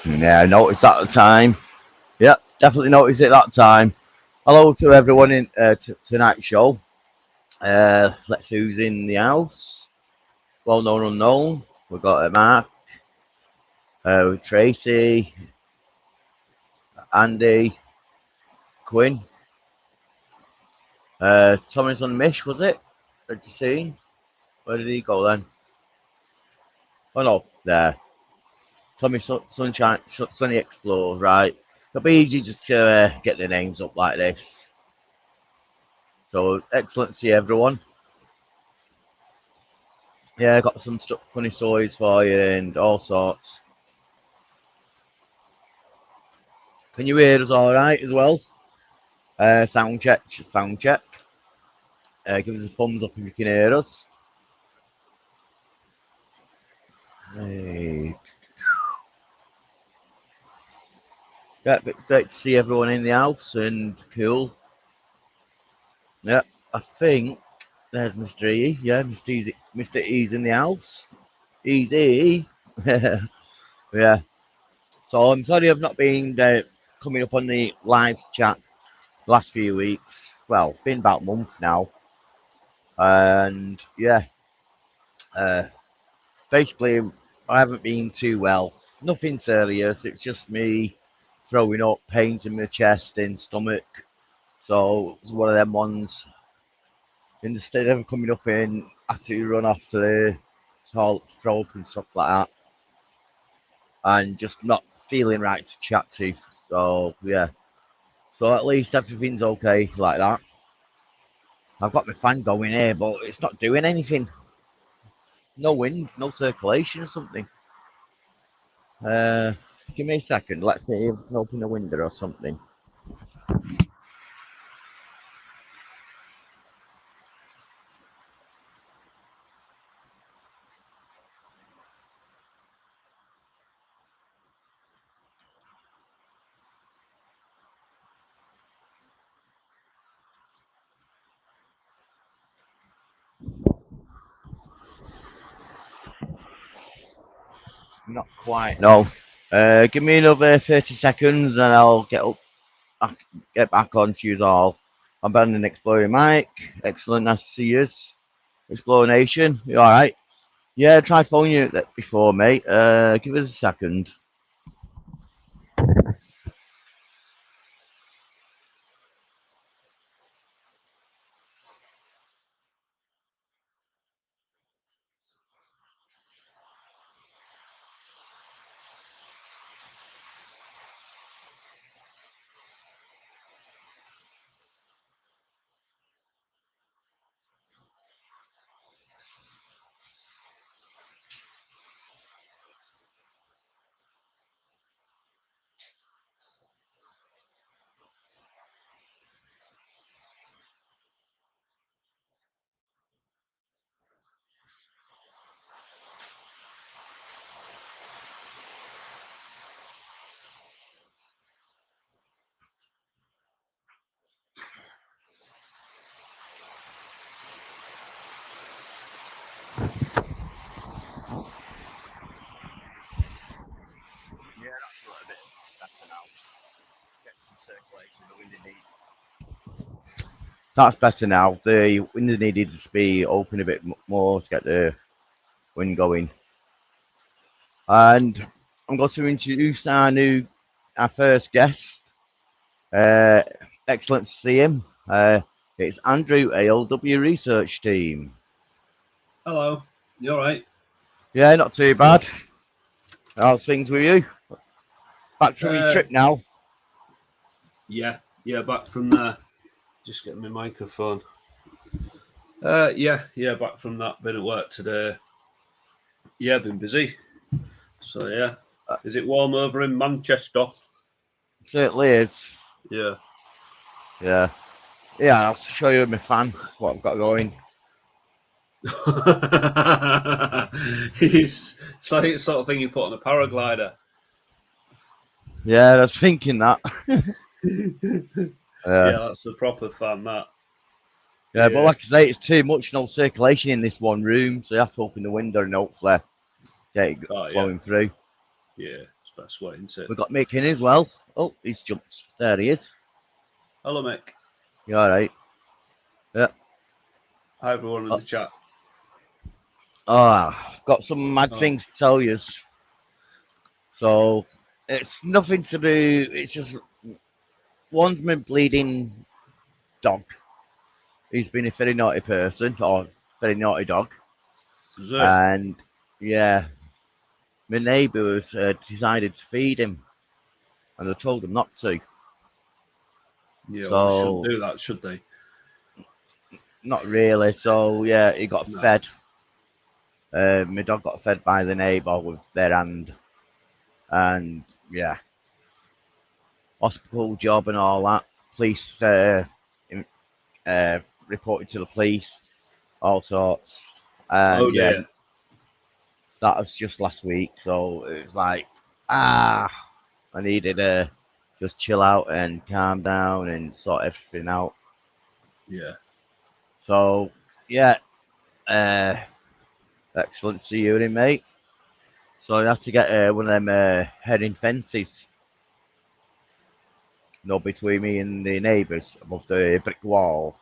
Yeah, I noticed that at the time. Yep, definitely noticed it that time. Hello to everyone in tonight's show. Let's see who's in the house. Well known, unknown. We've got Mark, Tracy, Andy, Quinn, Thomas on Mish, was it? Did you see? Where did he go then? Oh no, there. Tommy Sunshine, Sunny Explore, right. It'll be easy just to get the names up like this. So excellent to see everyone. Yeah, got some funny stories for you and all sorts. Can you hear us all right as well? Sound check, sound check. Give us a thumbs up if you can hear us. Hey. Yeah, it's great to see everyone in the house and cool. Yeah, I think there's Mr. E. Yeah, Mr. E's in the house. Easy. Yeah. So I'm sorry I've not been coming up on the live chat the last few weeks. Well, been about a month now. And yeah, uh, basically I haven't been too well. Nothing serious. It's just me throwing up, pains in my chest and stomach. So it's one of them ones. Instead of coming up in, I had to run off to the throw up and stuff like that, and just not feeling right to chat to. So yeah. So at least everything's okay like that. I've got my fan going here, but it's not doing anything. No wind, no circulation or something. Uh, Give me a second. Let's see if I can open the window or something. Not quite. No. Give me another 30 seconds and I'll get back on to you all. I'm Ben and Exploring Mike. Excellent, nice to see you. Explore Nation, you alright? Yeah, I tried phoning you before, mate. Give us a second. Yeah, that's a little bit better now. Get some circulation, the wind need. That's better now. The wind needed to be open a bit more to get the wind going. And I'm going to introduce our first guest. Uh, Excellent to see him. It's Andrew, ALW Research Team. Hello, you all right? Yeah, not too bad. How's things with you? Back from your trip now. Yeah, back from there. Just getting my microphone. Yeah, back from that. Been at work today. Yeah, been busy. So yeah, is it warm over in Manchester? Certainly is. Yeah. Yeah. Yeah, I'll show you my fan, what I've got going. It's like the sort of thing you put on a paraglider. Yeah, I was thinking that. Yeah, that's a proper fan, that. Yeah, but like I say, it's too much no circulation in this one room, so you have to open the window and hopefully get it flowing through. Yeah, it's best way, isn't it? We've got Mick in as well. Oh, he's jumped. There he is. Hello, Mick. You all right? Yeah. Hi, everyone in the chat. I've got some mad things to tell you. So, it's nothing to do. It's just one's my bleeding dog. He's been a very naughty person, or very naughty dog. Is it? And, yeah, my neighbours decided to feed him. And I told them not to. Yeah, So, well, they shouldn't do that, should they? Not really. So, yeah, he got No. fed. My dog got fed by the neighbour with their hand. And, yeah, hospital job and all that. Police reported to the police, all sorts. And, yeah, dear. that was just last week. So, it was like, I needed to just chill out and calm down and sort everything out. Yeah. So, yeah, excellent to see you, mate. So I have to get one of them heading fences, between me and the neighbours above the brick wall.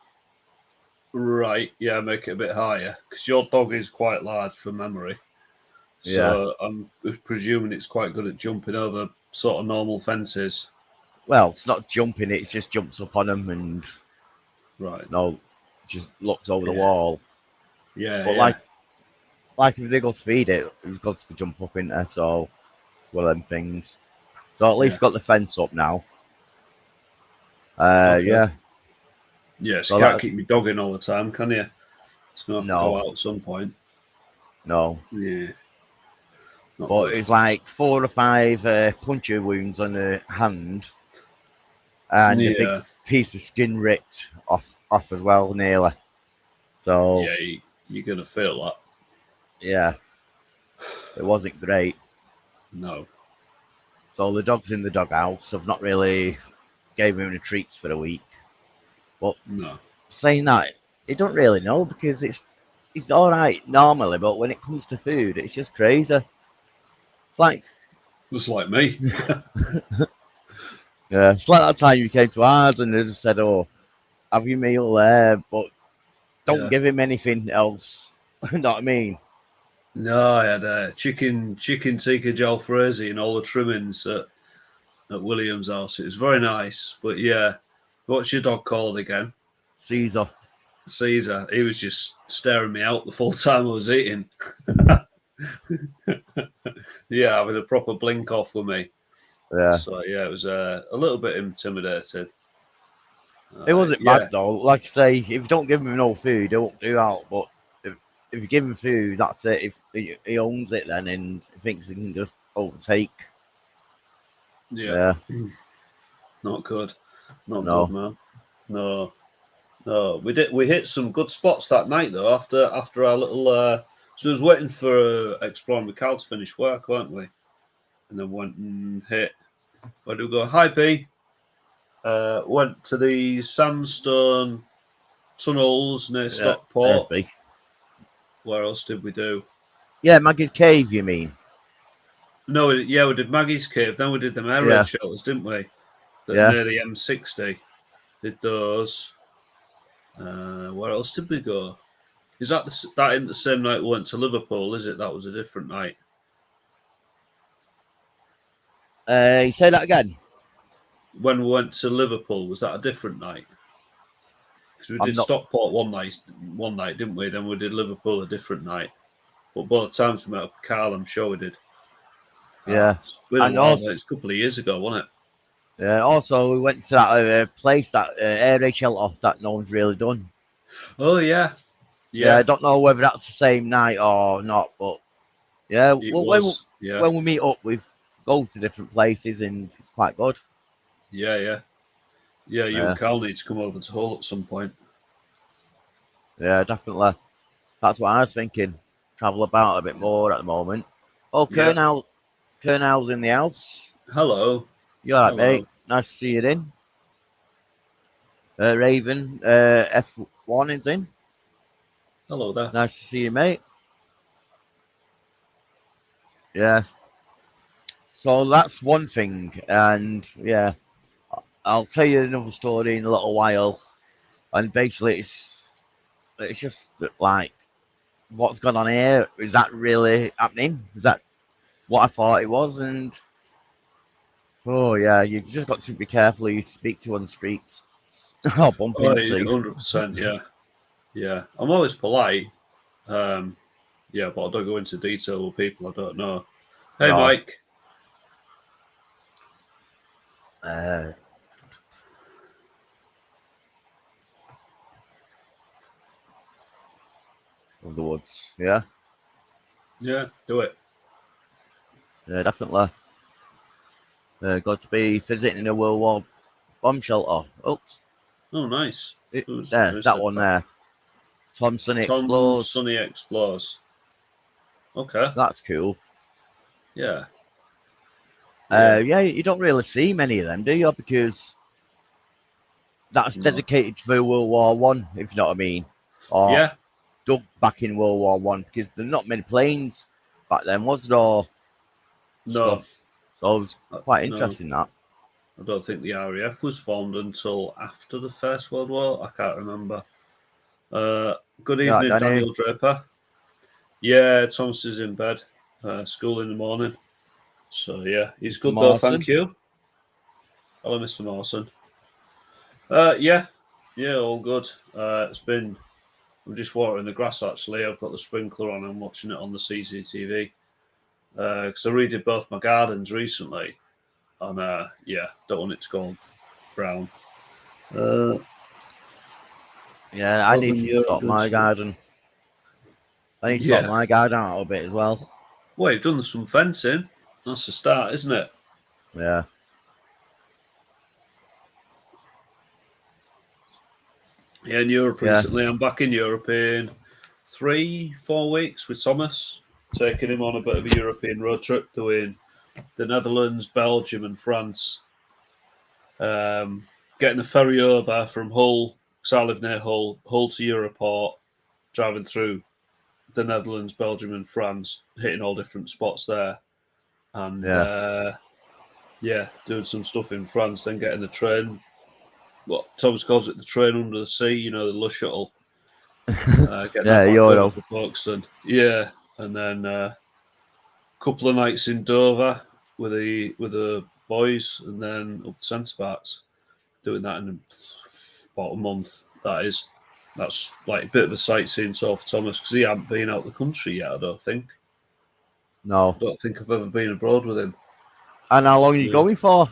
Right. Yeah, make it a bit higher because your dog is quite large from memory. So I'm presuming it's quite good at jumping over sort of normal fences. Well, it's not jumping; it just jumps up on them and Right. just looks over the wall. Yeah. But like if they go to feed it, it's got to jump up in there. So it's one of them things. So at least got the fence up now. Okay. Yeah. Yeah, so you can't keep your dog in all the time, can you? It's going to have to go out at some point. No. Yeah. But it's like 4 or 5 puncture wounds on the hand. And a big piece of skin ripped off as well, nearly. So yeah, you're gonna feel that. Yeah, it wasn't great. No. So the dog's in the doghouse. I've not really gave him any treats for a week. But no, saying that, he don't really know because he's all right normally, but when it comes to food, it's just crazy. Like just like me. Yeah, it's like that time you came to ours and they just said, "Oh, have your meal there, but don't give him anything else." You know what I mean? No, I had chicken tikka jalfrezi and all the trimmings at William's house. It was very nice. But yeah, what's your dog called again? Caesar. Caesar. He was just staring me out the full time I was eating. Yeah, having a proper blink off with me. Yeah. So yeah, it was a little bit intimidated. It wasn't bad though. Like I say, if you don't give him no food, he won't do out. But if you give him food, that's it. If he owns it, then and thinks he can just overtake. Yeah. Not good. Not good, man. No. We hit some good spots that night though. After our little, so I was waiting for Exploring with Cal to finish work, weren't we? And then went and hit. Where do we go? Hi P. Went to the sandstone tunnels near Stockport. Where else did we do? Yeah, Maggie's Cave, you mean? No, yeah, we did Maggie's Cave. Then we did the air raid shelters, didn't we? Near the M60. Did those. Where else did we go? Is that that in the same night we went to Liverpool? Is it? That was a different night. You say that again. When we went to Liverpool, was that a different night? Because we did Stockport one night, didn't we? Then we did Liverpool a different night. But both times we met up with Carl, I'm sure we did. Yeah, it's been a while. It's a couple of years ago, wasn't it? Yeah. Also, we went to that place, that air raid shelter that no one's really done. Oh yeah. I don't know whether that's the same night or not, but yeah. When we meet up, we go to different places, and it's quite good. Yeah. You and Carl need to come over to Hull at some point. Yeah, definitely. That's what I was thinking. Travel about a bit more at the moment. Oh, Colonel's in the house. Hello. You all right, mate? Nice to see you in. Raven, F1 is in. Hello there. Nice to see you, mate. Yeah. So that's one thing, and yeah, I'll tell you another story in a little while. And basically, it's just like what's gone on here. Is that really happening? Is that what I thought it was? And oh yeah, you just got to be careful who you speak to on the streets. I'll bump Oh, into. 100%. Yeah, yeah. I'm always polite. Yeah, but I don't go into detail with people I don't know. Hey, No. Mike. Of the woods. Yeah, Yeah, do it. yeah, definitely. Got to be visiting a World War bomb shelter. Oops. Oh, nice. There, Who that said one that? there. Tom Sonny Tom Explores. Sonny Explores. Okay. That's cool. Yeah. Yeah. Yeah, you don't really see many of them, do you? Because that's No. dedicated to World War One, if you know what I mean, or Yeah. dug back in World War One. Because there's not many planes back then, was there? Or No. stuff. So it's quite No. interesting that. I don't think the RAF was formed until after the First World War. I can't remember. Good Yeah, evening, Danny. Daniel Draper. Yeah, Thomas is in bed. School in the morning. So yeah, he's good though. Mawson. Thank you. Hello, Mr. Mawson. Yeah, all good. It's been. I'm just watering the grass. Actually, I've got the sprinkler on. I'm watching it on the CCTV because I redid both my gardens recently, and yeah, don't want it to go brown. Yeah, I need to sort my garden. I need to sort Yeah. my garden out a bit as well. Well, you've done some fencing. That's a start, isn't it? Yeah. Yeah, in Europe Yeah. recently. I'm back in Europe in 3-4 weeks with Thomas, taking him on a bit of a European road trip, doing the Netherlands, Belgium, and France. Getting the ferry over from Hull, because I live near Hull to Europort, driving through the Netherlands, Belgium, and France, hitting all different spots there. And yeah, doing some stuff in France, then getting the train. What Thomas calls it, the train under the sea, you know, the Le Shuttle. Getting Yeah, that back Euro. over for Folkestone. Yeah, and then a couple of nights in Dover with the boys, and then up to Centre Parks, doing that in about a month. That's like a bit of a sightseeing tour for Thomas because he hadn't been out the country yet. I don't think. No. I don't think I've ever been abroad with him. And how long are you going for?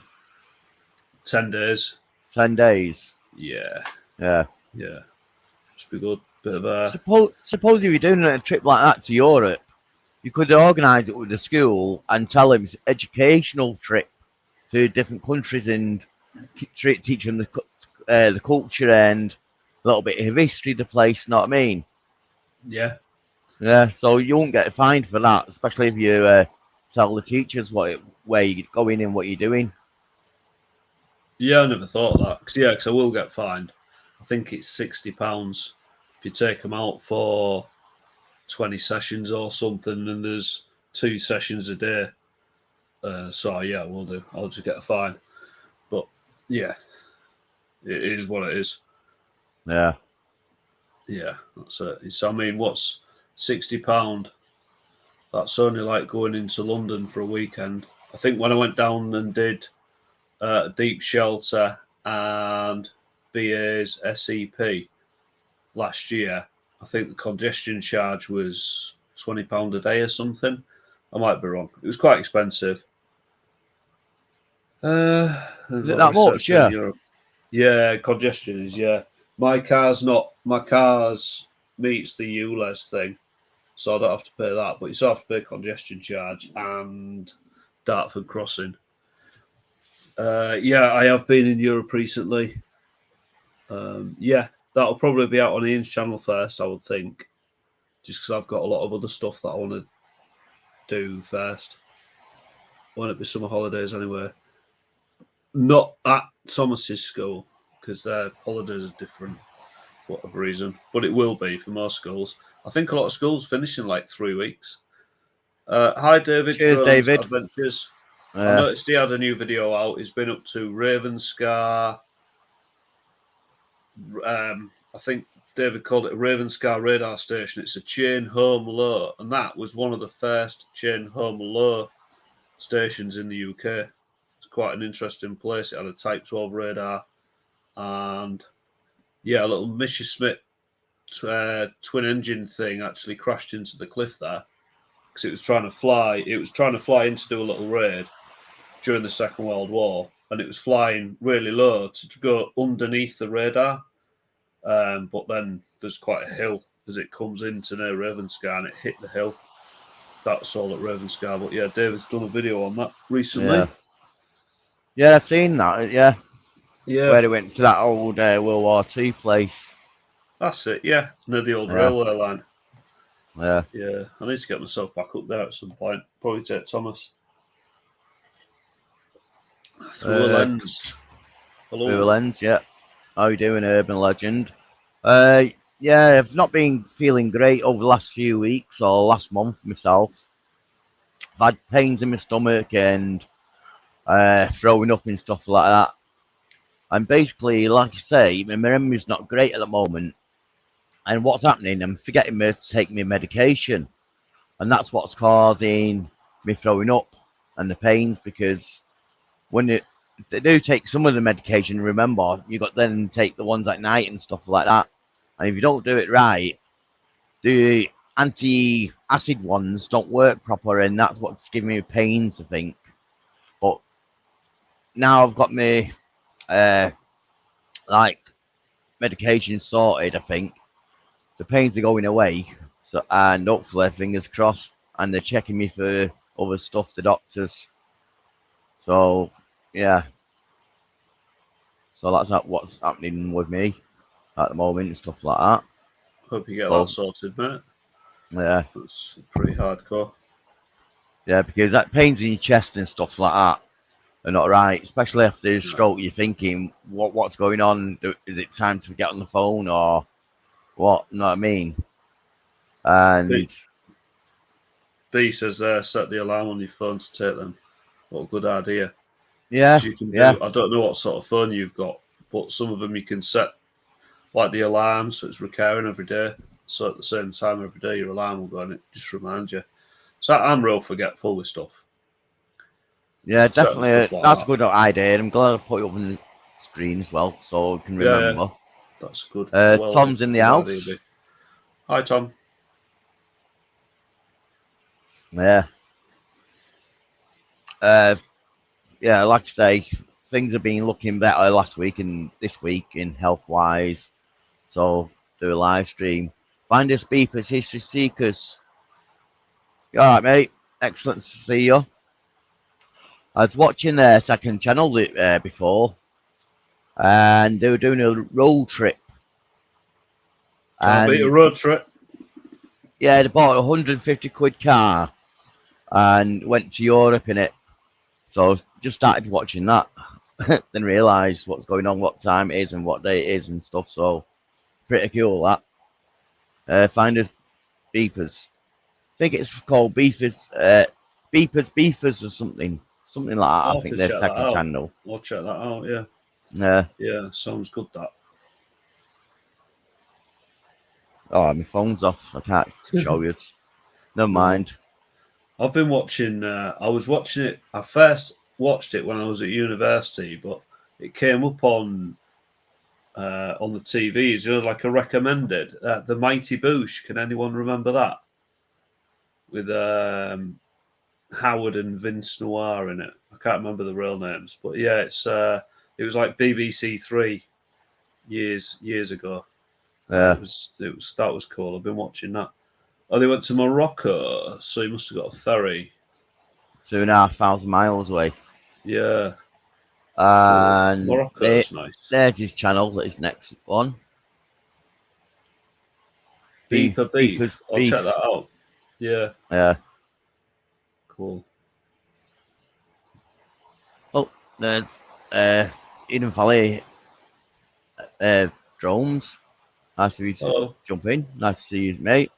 10 days. 10 days. Yeah. Yeah. Yeah. Should be good. Bit of a. Suppose if you're doing a trip like that to Europe, you could organise it with the school and tell them it's an educational trip to different countries and teach them the culture and a little bit of history of the place. Know what I mean? Yeah. Yeah. So you won't get fined for that, especially if you tell the teachers where you're going and what you're doing. Yeah, I never thought of that. Because I will get fined. I think it's £60 if you take them out for 20 sessions or something, and there's 2 sessions a day. So yeah, we'll do. I'll just get a fine. But yeah, it is what it is. Yeah. Yeah, that's it. I mean, what's £60? That's only like going into London for a weekend. I think when I went down and did Deep Shelter and BA's SEP last year, I think the congestion charge was £20 a day or something. I might be wrong. It was quite expensive. Is it that much? Yeah. Europe. Yeah, congestion is, yeah. My car's meets the ULEZ thing, so I don't have to pay that, but you still have to pay congestion charge and Dartford Crossing. Yeah, I have been in Europe recently. Yeah, that'll probably be out on Ian's channel first, I would think, just because I've got a lot of other stuff that I want to do first. Won't it be summer holidays anyway? Not at Thomas's school, because their holidays are different for whatever reason, but it will be for most schools. I think a lot of schools finish in like 3 weeks. Hi, David. Cheers, Drones David. Adventures. I noticed he had a new video out. He's been up to Ravenscar. I think David called it a Ravenscar radar station. It's a chain home low, and that was one of the first chain home low stations in the UK. It's quite an interesting place. It had a Type 12 radar, and yeah, a little Messerschmitt twin engine thing actually crashed into the cliff there because it was trying to fly. It was trying to fly in to do a little raid during the Second World War, and it was flying really low to go underneath the radar. But then there's quite a hill as it comes into near Ravenscar, and it hit the hill. That's all at Ravenscar. But yeah, David's done a video on that recently. Yeah, I've seen that. Yeah. Yeah. Where he went to that old World War II place. That's it. Yeah, near the old railway line. Yeah. Yeah, I need to get myself back up there at some point. Probably take Thomas. Through a lens. Hello. Through a lens, yeah. How you doing, Urban Legend? Yeah, I've not been feeling great over the last few weeks or last month myself. I've had pains in my stomach and throwing up and stuff like that. And basically, like I say, my memory's not great at the moment. And what's happening, I'm forgetting to take my medication. And that's what's causing me throwing up and the pains, because when they do take some of the medication, remember, you got then take the ones at night and stuff like that. And if you don't do it right, the anti-acid ones don't work proper, and that's what's giving me pains, I think. But now I've got my like medication sorted, I think the pains are going away. So, and hopefully, fingers crossed, and they're checking me for other stuff, the doctors. So yeah. So that's what's happening with me at the moment and stuff like that. Hope you get that sorted, mate. Yeah. It's pretty hardcore. Yeah, because that pains in your chest and stuff like that are not right, especially after a stroke. You're thinking, what's going on? Is it time to get on the phone or what? You know what I mean? And B says set the alarm on your phone to take them. What a good idea. Yeah, you can yeah. I don't know what sort of phone you've got, but some of them you can set like the alarm so it's recurring every day. So at the same time every day your alarm will go and it just reminds you. So I'm real forgetful with stuff. Yeah, definitely. Like that's a good idea. I'm glad I put it up on the screen as well so I can remember. Yeah. That's good. Tom's in the house. Hi, Tom. Yeah. Yeah, like I say, things have been looking better last week and this week in health wise. So do a live stream. Find us Beepers, History Seekers. All right, mate. Excellent to see you. I was watching their second channel before, and they were doing a road trip. Can't beat a road trip. Yeah, they bought a 150 quid car and went to Europe in it. So just started watching that, then realised what's going on, what time it is and what day it is and stuff. So pretty cool that. Find us Beepers. I think it's called Beepers, Beepers or something like that. I think their second channel. I'll check that out. Yeah. Yeah. Yeah, sounds good. That. Oh, my phone's off. I can't show you. Never mind. I've been watching. I was watching it. I first watched it when I was at university, but it came up on the TVs. You know, like a recommended. The Mighty Boosh. Can anyone remember that? With Howard and Vince Noir in it. I can't remember the real names, but yeah, it was like BBC Three years ago. Yeah, that was cool. I've been watching that. Oh, they went to Morocco, so he must have got a ferry. 2,500 miles away. Yeah. And Morocco's nice. There's his channel, his next one. Beepers. I'll check that out. Yeah. Yeah. Cool. Oh, there's Eden Valley drones. Nice to see you jump in. Nice to see you, mate.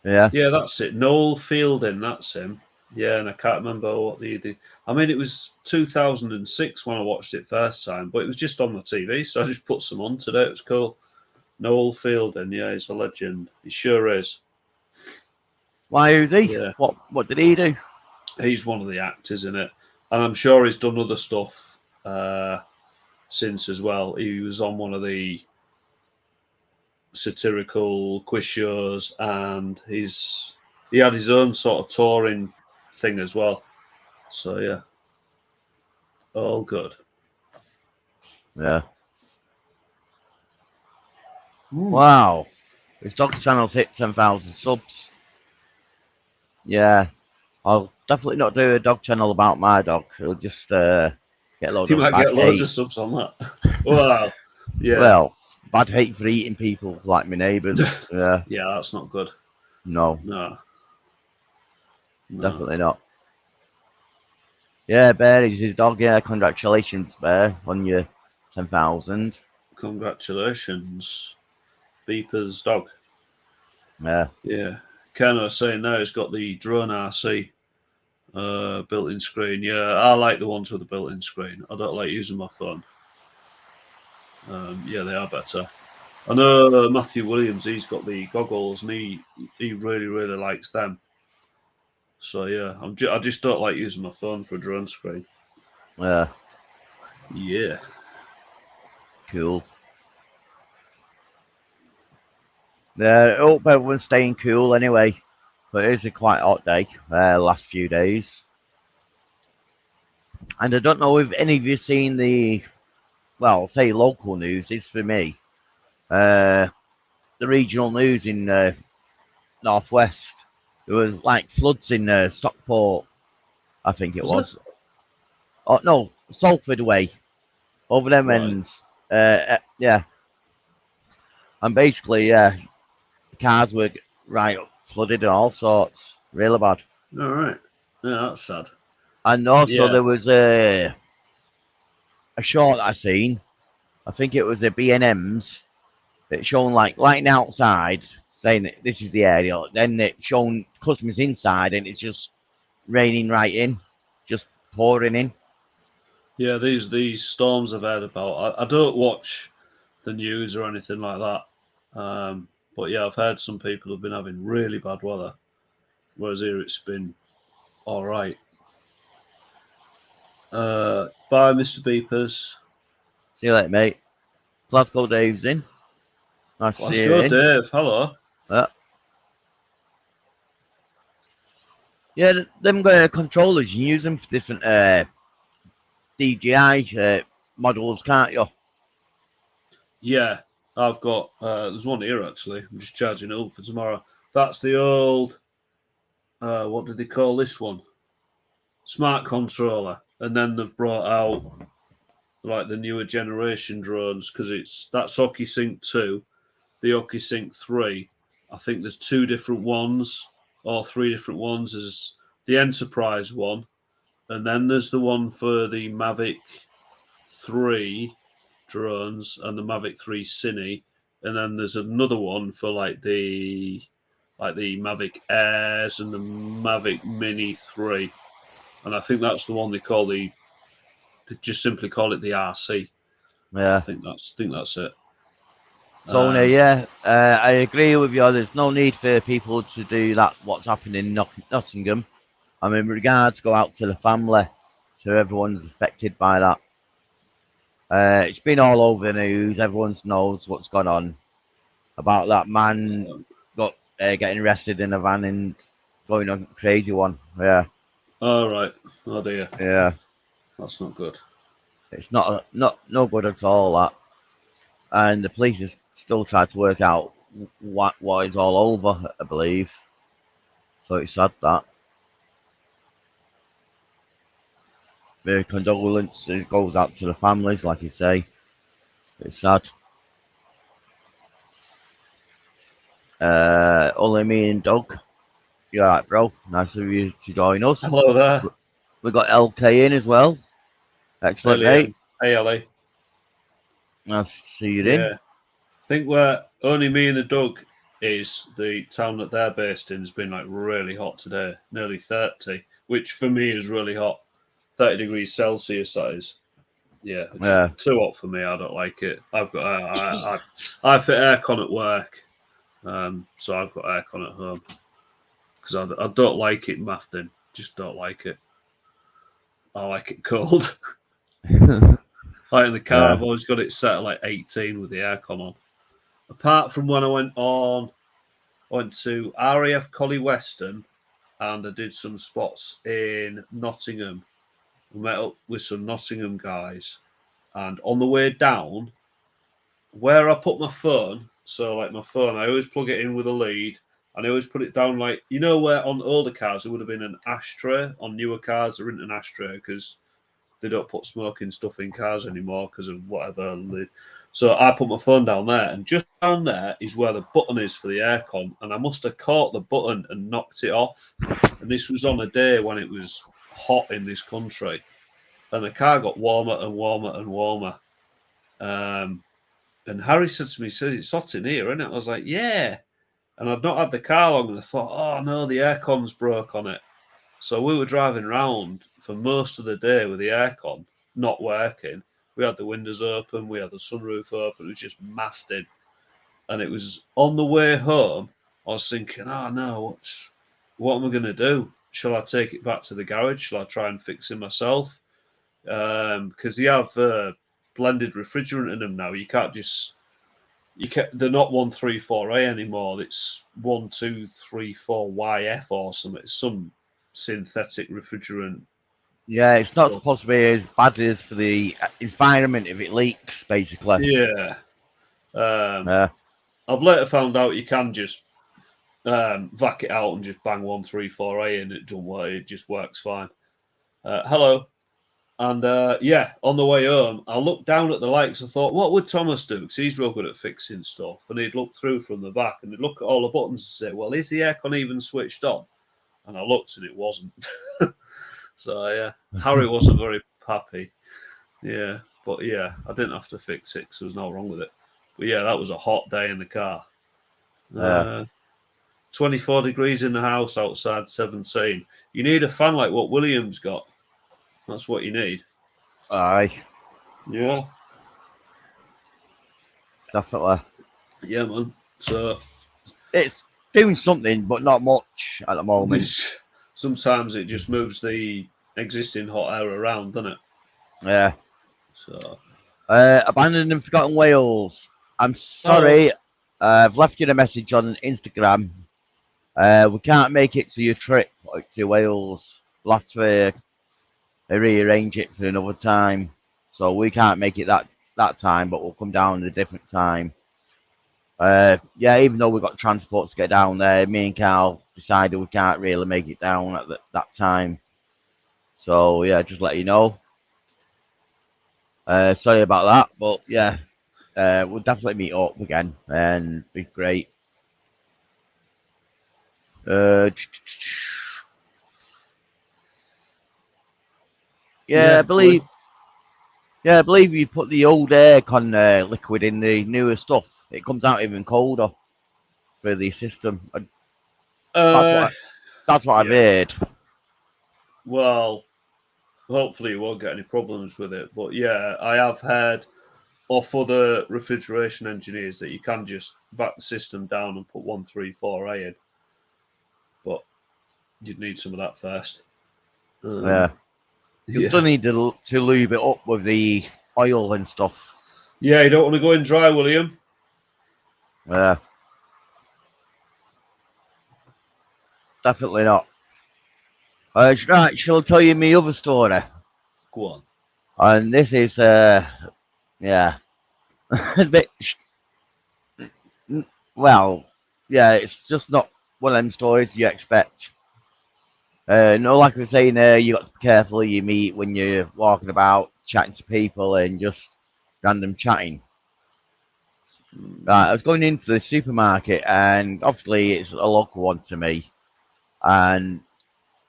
Yeah. Yeah, that's it. Noel Fielding, that's him. Yeah, and I can't remember what they did. I mean, it was 2006 when I watched it first time, but it was just on the TV, so I just put some on today. It was cool. Noel Fielding, yeah, he's a legend. He sure is. Why, who's he? Yeah. What did he do? He's one of the actors in it, and I'm sure he's done other stuff since as well. He was on one of the satirical quiz shows, and he had his own sort of touring thing as well. So yeah, all good. Yeah. Wow. His dog channel's hit 10,000 subs. Yeah. I'll definitely not do a dog channel about my dog. He'll just get a load You of might bad get loads hate. of subs on that. Wow. Yeah. Well, bad hate for eating people like my neighbours. Yeah. Yeah, that's not good. No, No. definitely not. Yeah, Bear is his dog. Yeah, congratulations, Bear, on your 10,000. Congratulations, Beeper's dog. Yeah. Yeah. Ken was saying now he's got the drone RC built-in screen. Yeah, I like the ones with the built-in screen. I don't like using my phone. Yeah, they are better. I know Matthew Williams, he's got the goggles, and he really, really likes them. So yeah, I just don't like using my phone for a drone screen. Yeah. Yeah. Cool. Yeah, I hope everyone's staying cool anyway. But it is a quite hot day, last few days. And I don't know if any of you seen the, well, say local news, is for me. The regional news in Northwest. There was like floods in Stockport, I think it was. Oh, no, Salford way. Over them Right. ends. Yeah. And basically, yeah, the cars were right flooded and all sorts. Really bad. All right. Yeah, that's sad. And also Yeah. there was a short I seen. I think it was a B&M's that shown like lighting outside, saying that this is the area. Then it shown customers inside, and it's just raining right in, just pouring in. Yeah, these storms I've heard about. I don't watch the news or anything like that. But yeah, I've heard some people have been having really bad weather, whereas here it's been all right. Bye, Mr. Beepers. See you later, mate. Glasgow Dave's in. Nice to Let's see you go, in. Dave. Hello. Yeah, them controllers, you can use them for different DJI models, can't you? Yeah, I've got. There's one here actually. I'm just charging it up for tomorrow. That's the old. What did they call this one? Smart controller, and then they've brought out like the newer generation drones because that's OcuSync 2, the OcuSync 3. I think there's two different ones or three different ones. There's the Enterprise one, and then there's the one for the Mavic 3 drones and the Mavic 3 Cine, and then there's another one for like the Mavic Airs and the Mavic Mini 3. And I think that's the one they just simply call it the RC. Yeah. I think that's it. So yeah, I agree with you. There's no need for people to do that. What's happening in Nottingham? I mean, regards go out to the family, to everyone's affected by that. It's been all over the news. Everyone knows what's gone on about that man getting arrested in a van and going on a crazy one. Yeah. All right. Oh dear. Yeah. That's not good. It's not no good at all. That. And the police is still trying to work out what is all over, I believe. So it's sad that. My condolences goes out to the families, like you say. It's sad. Only me and Doug. You alright, bro? Nice of you to join us. Hello there. We got LK in as well. Excellent, mate. Hey, Ellie. Nice to see you Yeah. in. I think where only me and the Doug is the town that they're based in has been like really hot today, nearly 30, which for me is really hot. 30 degrees Celsius, that is. Yeah, it's Yeah. just too hot for me. I don't like it. I've got I fit aircon at work, so I've got aircon at home because I don't like it maffed in. Just don't like it. I like it cold. Like in the car, Yeah. I've always got it set at like 18 with the aircon on. Apart from when I went to RAF Collie Western, and I did some spots in Nottingham. We met up with some Nottingham guys, and on the way down, where I put my phone, so like my phone, I always plug it in with a lead, and I always put it down like, you know, where on older cars there would have been an ashtray. On newer cars there isn't an ashtray because they don't put smoking stuff in cars anymore because of whatever. So I put my phone down there, and just down there is where the button is for the aircon, and I must have caught the button and knocked it off. And this was on a day when it was hot in this country, and the car got warmer and warmer and warmer. And Harry said to me, he says, it's hot in here, isn't it? I was like, yeah. And I'd not had the car long, and I thought, oh no, the aircon's broke on it. So we were driving around for most of the day with the aircon not working. We had the windows open, we had the sunroof open, it was just maffed in. And it was on the way home, I was thinking, oh no, what am I going to do? Shall I take it back to the garage? Shall I try and fix it myself? Because you have blended refrigerant in them now. They're not 134A anymore. It's 1234YF or something. It's some synthetic refrigerant. Yeah, it's not supposed to be as bad as for the environment if it leaks, basically. Yeah. I've later found out you can just vac it out and just bang 134A in. It doesn't work. It just works fine. Hello. And on the way home, I looked down at the lights. I thought, what would Thomas do? Because he's real good at fixing stuff. And he'd look through from the back and he'd look at all the buttons and say, well, is the aircon even switched on? And I looked and it wasn't. So, yeah, Harry wasn't very happy. Yeah, but yeah, I didn't have to fix it because there was no wrong with it. But yeah, that was a hot day in the car. 24 degrees in the house outside, 17. You need a fan like what William's got. That's what you need. Aye. Yeah. Definitely. Yeah, man. So it's doing something, but not much at the moment. Sometimes it just moves the existing hot air around, doesn't it? Yeah. So Abandoned and Forgotten Wales. I'm sorry. I've left you a message on Instagram. We can't make it to your trip to Wales. We'll have to rearrange it for another time. So we can't make it that time, but we'll come down at a different time. Even though we've got transport to get down there, me and Carl decided we can't really make it down at that time. So yeah, just let you know. Sorry about that, but yeah, we'll definitely meet up again and be great. I believe you put the old aircon liquid in the newer stuff. It comes out even colder for the system. That's what I've heard. Well, hopefully you won't get any problems with it. But yeah, I have heard off other refrigeration engineers that you can just vac the system down and put 134A in. But you'd need some of that first. You still need to lube it up with the oil and stuff. Yeah, you don't want to go in dry, William. Yeah. Definitely not. Right, shall I tell you my other story? Go on. And this is, a bit, it's just not one of them stories you expect. No, like I was saying, you got to be careful who you meet when you're walking about, chatting to people and just random chatting. Right, I was going into the supermarket, and obviously it's a local one to me, and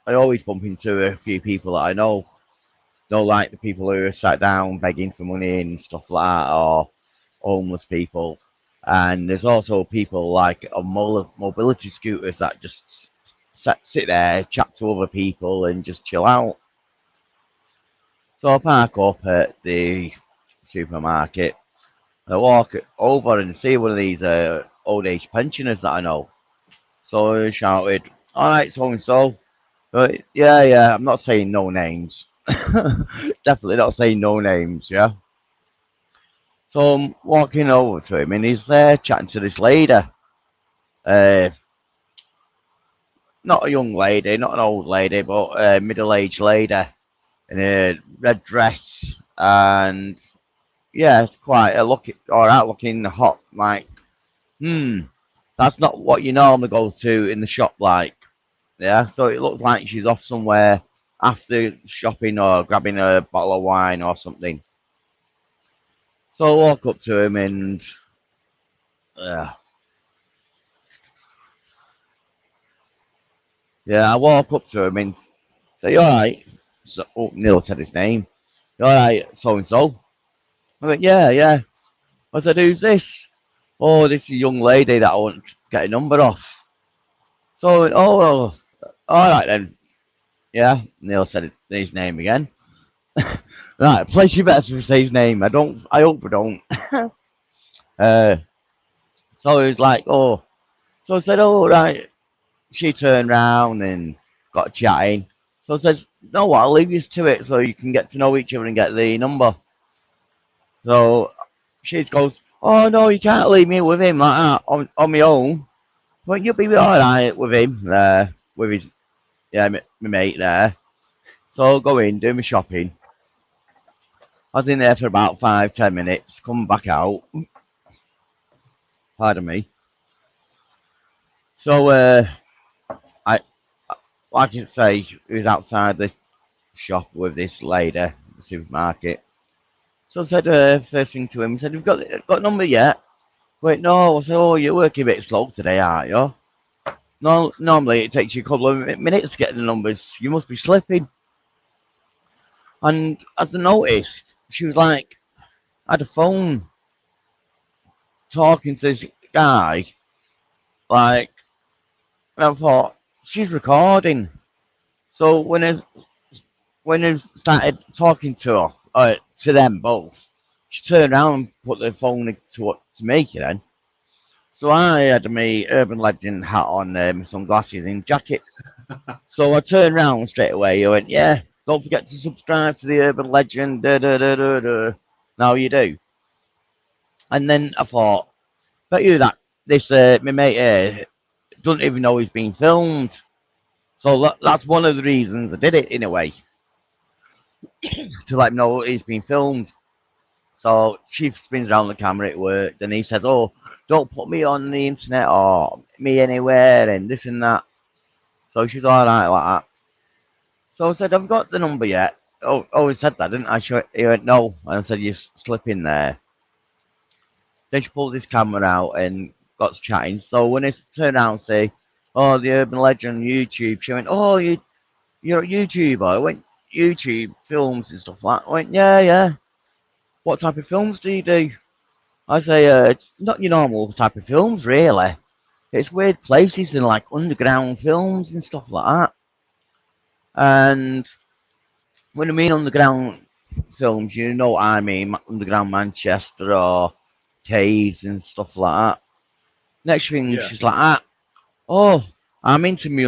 I always bump into a few people that I know. Like the people who are sat down begging for money and stuff like that, or homeless people. And there's also people like on mobility scooters that just sit there, chat to other people, and just chill out. So I park up at the supermarket. I walk over and see one of these old age pensioners that I know. So I shouted, "All right, so and so." But yeah, I'm not saying no names. Definitely not saying no names, yeah. So I'm walking over to him and he's there chatting to this lady. Uh, Not a young lady, not an old lady, but a middle-aged lady in a red dress. And yeah, it's quite a alright looking hot, like, that's not what you normally go to in the shop like. Yeah, so it looks like she's off somewhere after shopping or grabbing a bottle of wine or something. So I walk up to him and I walk up to him and say, "You alright?" So, Neil said his name. "You alright, so and so?" I went, yeah. I said, "Who's this?" "Oh, this is a young lady that I want to get a number off." So I went, "Oh, well, alright then." Yeah, Neil said his name again. Right, place your bets if we say his name. I hope we don't. uh, so he was like, "Oh," so I said, "Oh, right." She turned round and got chatting. So I said, "No, what? I'll leave you to it so you can get to know each other and get the number." So she goes, "Oh no, you can't leave me with him like that on my own. Well, you'll be all right with him with his my mate there." So I'll go in, do my shopping. I was in there for about 5-10 minutes, come back out. Pardon me. So I like I say, he was outside this shop with this lady, the supermarket. So I said first thing to him, I said, "You've got a number yet?" "Wait, no." I said, "Oh, you're working a bit slow today, aren't you?" "No, normally it takes you a couple of minutes to get the numbers. You must be slipping." And as I noticed, she was like, had a phone talking to this guy, like, and I thought, she's recording. So when I started talking to her, to them both, she turned around and put the phone to me then. So I had my Urban Legend hat on, my sunglasses and jacket. So I turned around straight away. I went, "Yeah, don't forget to subscribe to the Urban Legend. Da, da, da, da, da." Now you do. And then I thought, bet you that this my mate doesn't even know he's being filmed. So that's one of the reasons I did it in a way to let him know he's being filmed. So she spins around the camera at work, and he says, "Oh, don't put me on the internet or me anywhere and this and that." So she's all right like that. So I said, "I've got the number yet." Oh, he said that, didn't I? He went, "No." And I said, "You slip in there." Then she pulled his camera out and got chatting. So when I turned around and say, "Oh, the Urban Legend YouTube," she went, "Oh, you're a YouTuber." I went, "YouTube films and stuff like that." I went, "Yeah. What type of films do you do?" I say, "It's not your normal type of films, really. It's weird places and like underground films and stuff like that." And when I mean underground films, you know what I mean, underground Manchester or caves and stuff like that. Next thing, Yeah. she's like, "Oh, I'm into me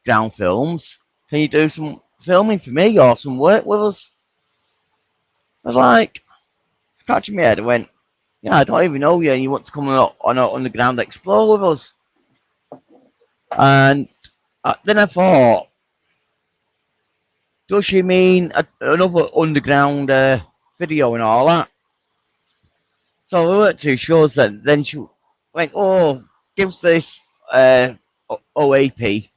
ground films. Can you do some filming for me or some work with us?" I was like, scratching my head. I went, "Yeah, I don't even know you, and you want to come on an underground explore with us?" And then I thought, does she mean another underground video and all that? So we weren't too sure. Then she went, "Oh, gives this OAP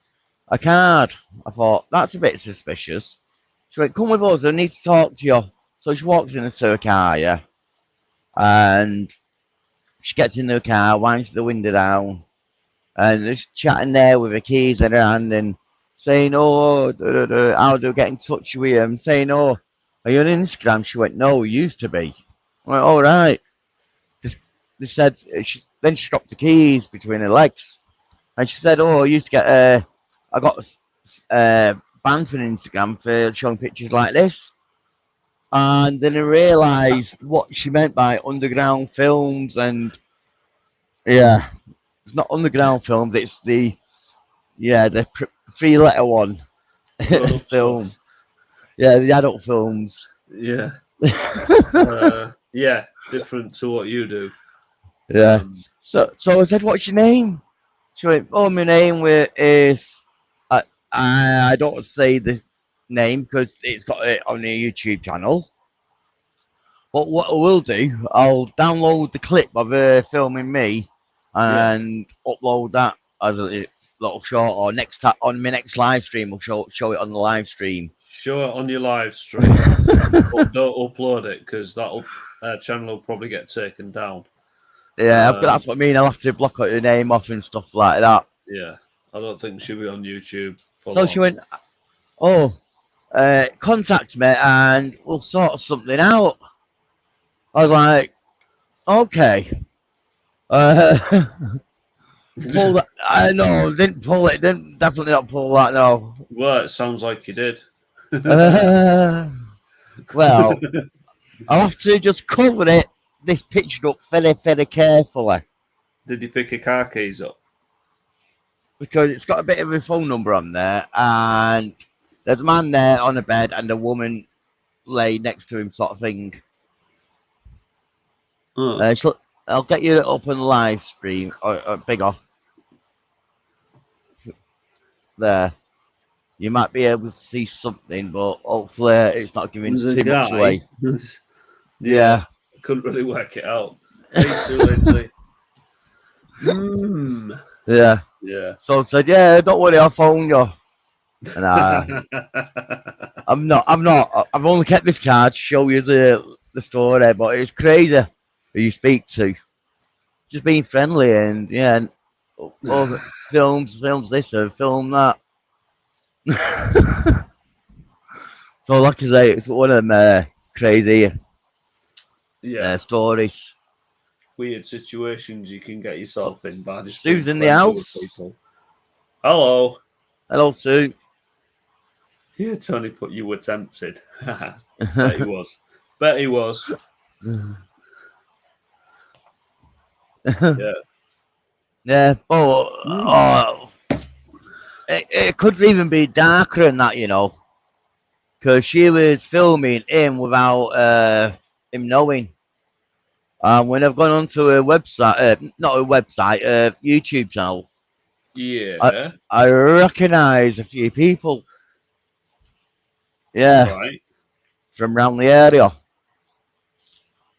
a card." I thought, that's a bit suspicious. She went, "Come with us, I need to talk to you." So she walks into her car, yeah. And she gets in the car, winds the window down, and just chatting there with her keys in her hand and saying, "Oh, how do I get in touch with you?" I'm saying, "Oh, are you on Instagram?" She went, "No, we used to be." I went, "All right." They said, then she dropped the keys between her legs. And she said, "Oh, I used to get I got banned from Instagram for showing pictures like this." And then I realised what she meant by underground films, and yeah, it's not underground films. It's the three-letter one Grown up film. stuff. Yeah, the adult films. Yeah. Yeah, different to what you do. Yeah. So I said, "What's your name?" She went, "Oh, my name is." I don't say the name because it's got it on the YouTube channel. But what I will do, I'll download the clip of her filming me Yeah. and upload that as a little short. Or on my next live stream, I'll show it on the live stream. Show it on your live stream, but don't upload it because that'll channel will probably get taken down. Yeah, that's what I mean. I'll have to block out her name off and stuff like that. Yeah, I don't think she'll be on YouTube for So she long. went, "Oh, contact me and we'll sort something out." I was like, "Okay." Uh, pull that. I know, didn't pull it. Didn't definitely not pull that. No. Well, it sounds like you did. Well, I'll have to just cover this picture up very carefully Did you pick your car keys up? because it's got a bit of a phone number on there, and there's a man there on a bed and a woman lay next to him, sort of thing. Oh. I'll get you up on the live stream, or bigger there. You might be able to see something, but hopefully it's not giving There's a too much guy. away. Yeah, Yeah. I couldn't really work it out. Hey, Sue Lindsay. Yeah. Yeah. So I said, "Yeah, don't worry, I'll phone you." And I'm not. I've only kept this card to show you the story, but it's crazy who you speak to. Just being friendly and yeah, and, oh, films this or film that. So like I say, it's one of them crazy Yeah. stories. Weird situations you can get yourself in by just being Sue's in the friendly with house. people. Hello. Hello, Sue. Yeah, Tony put you were tempted. Bet he was. Bet he was. Yeah. Yeah, but it could even be darker than that, because she was filming him without him knowing. When I've gone onto a website, not a website, a YouTube channel, Yeah. I recognise a few people, yeah, Right. from around the area.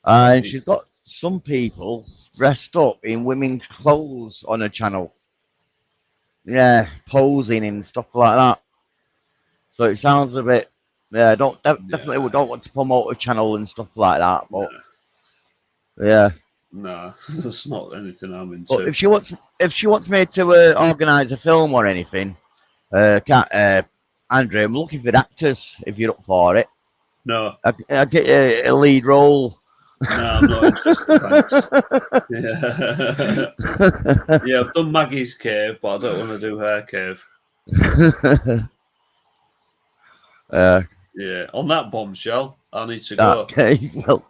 And Right. she's got some people dressed up in women's clothes on her channel. Yeah, posing and stuff like that. So it sounds a bit, yeah, definitely don't want to promote a channel and stuff like that. But yeah, Nah, that's not anything I'm but into. if she wants me to organise a film or anything, Andrew, I'm looking for actors. If you're up for it, No. I get a lead role. No, I'm not interested, thanks. Yeah. Yeah, I've done Maggie's Cave, but I don't want to do her cave. Yeah, on that bombshell, I need to go. Okay, well,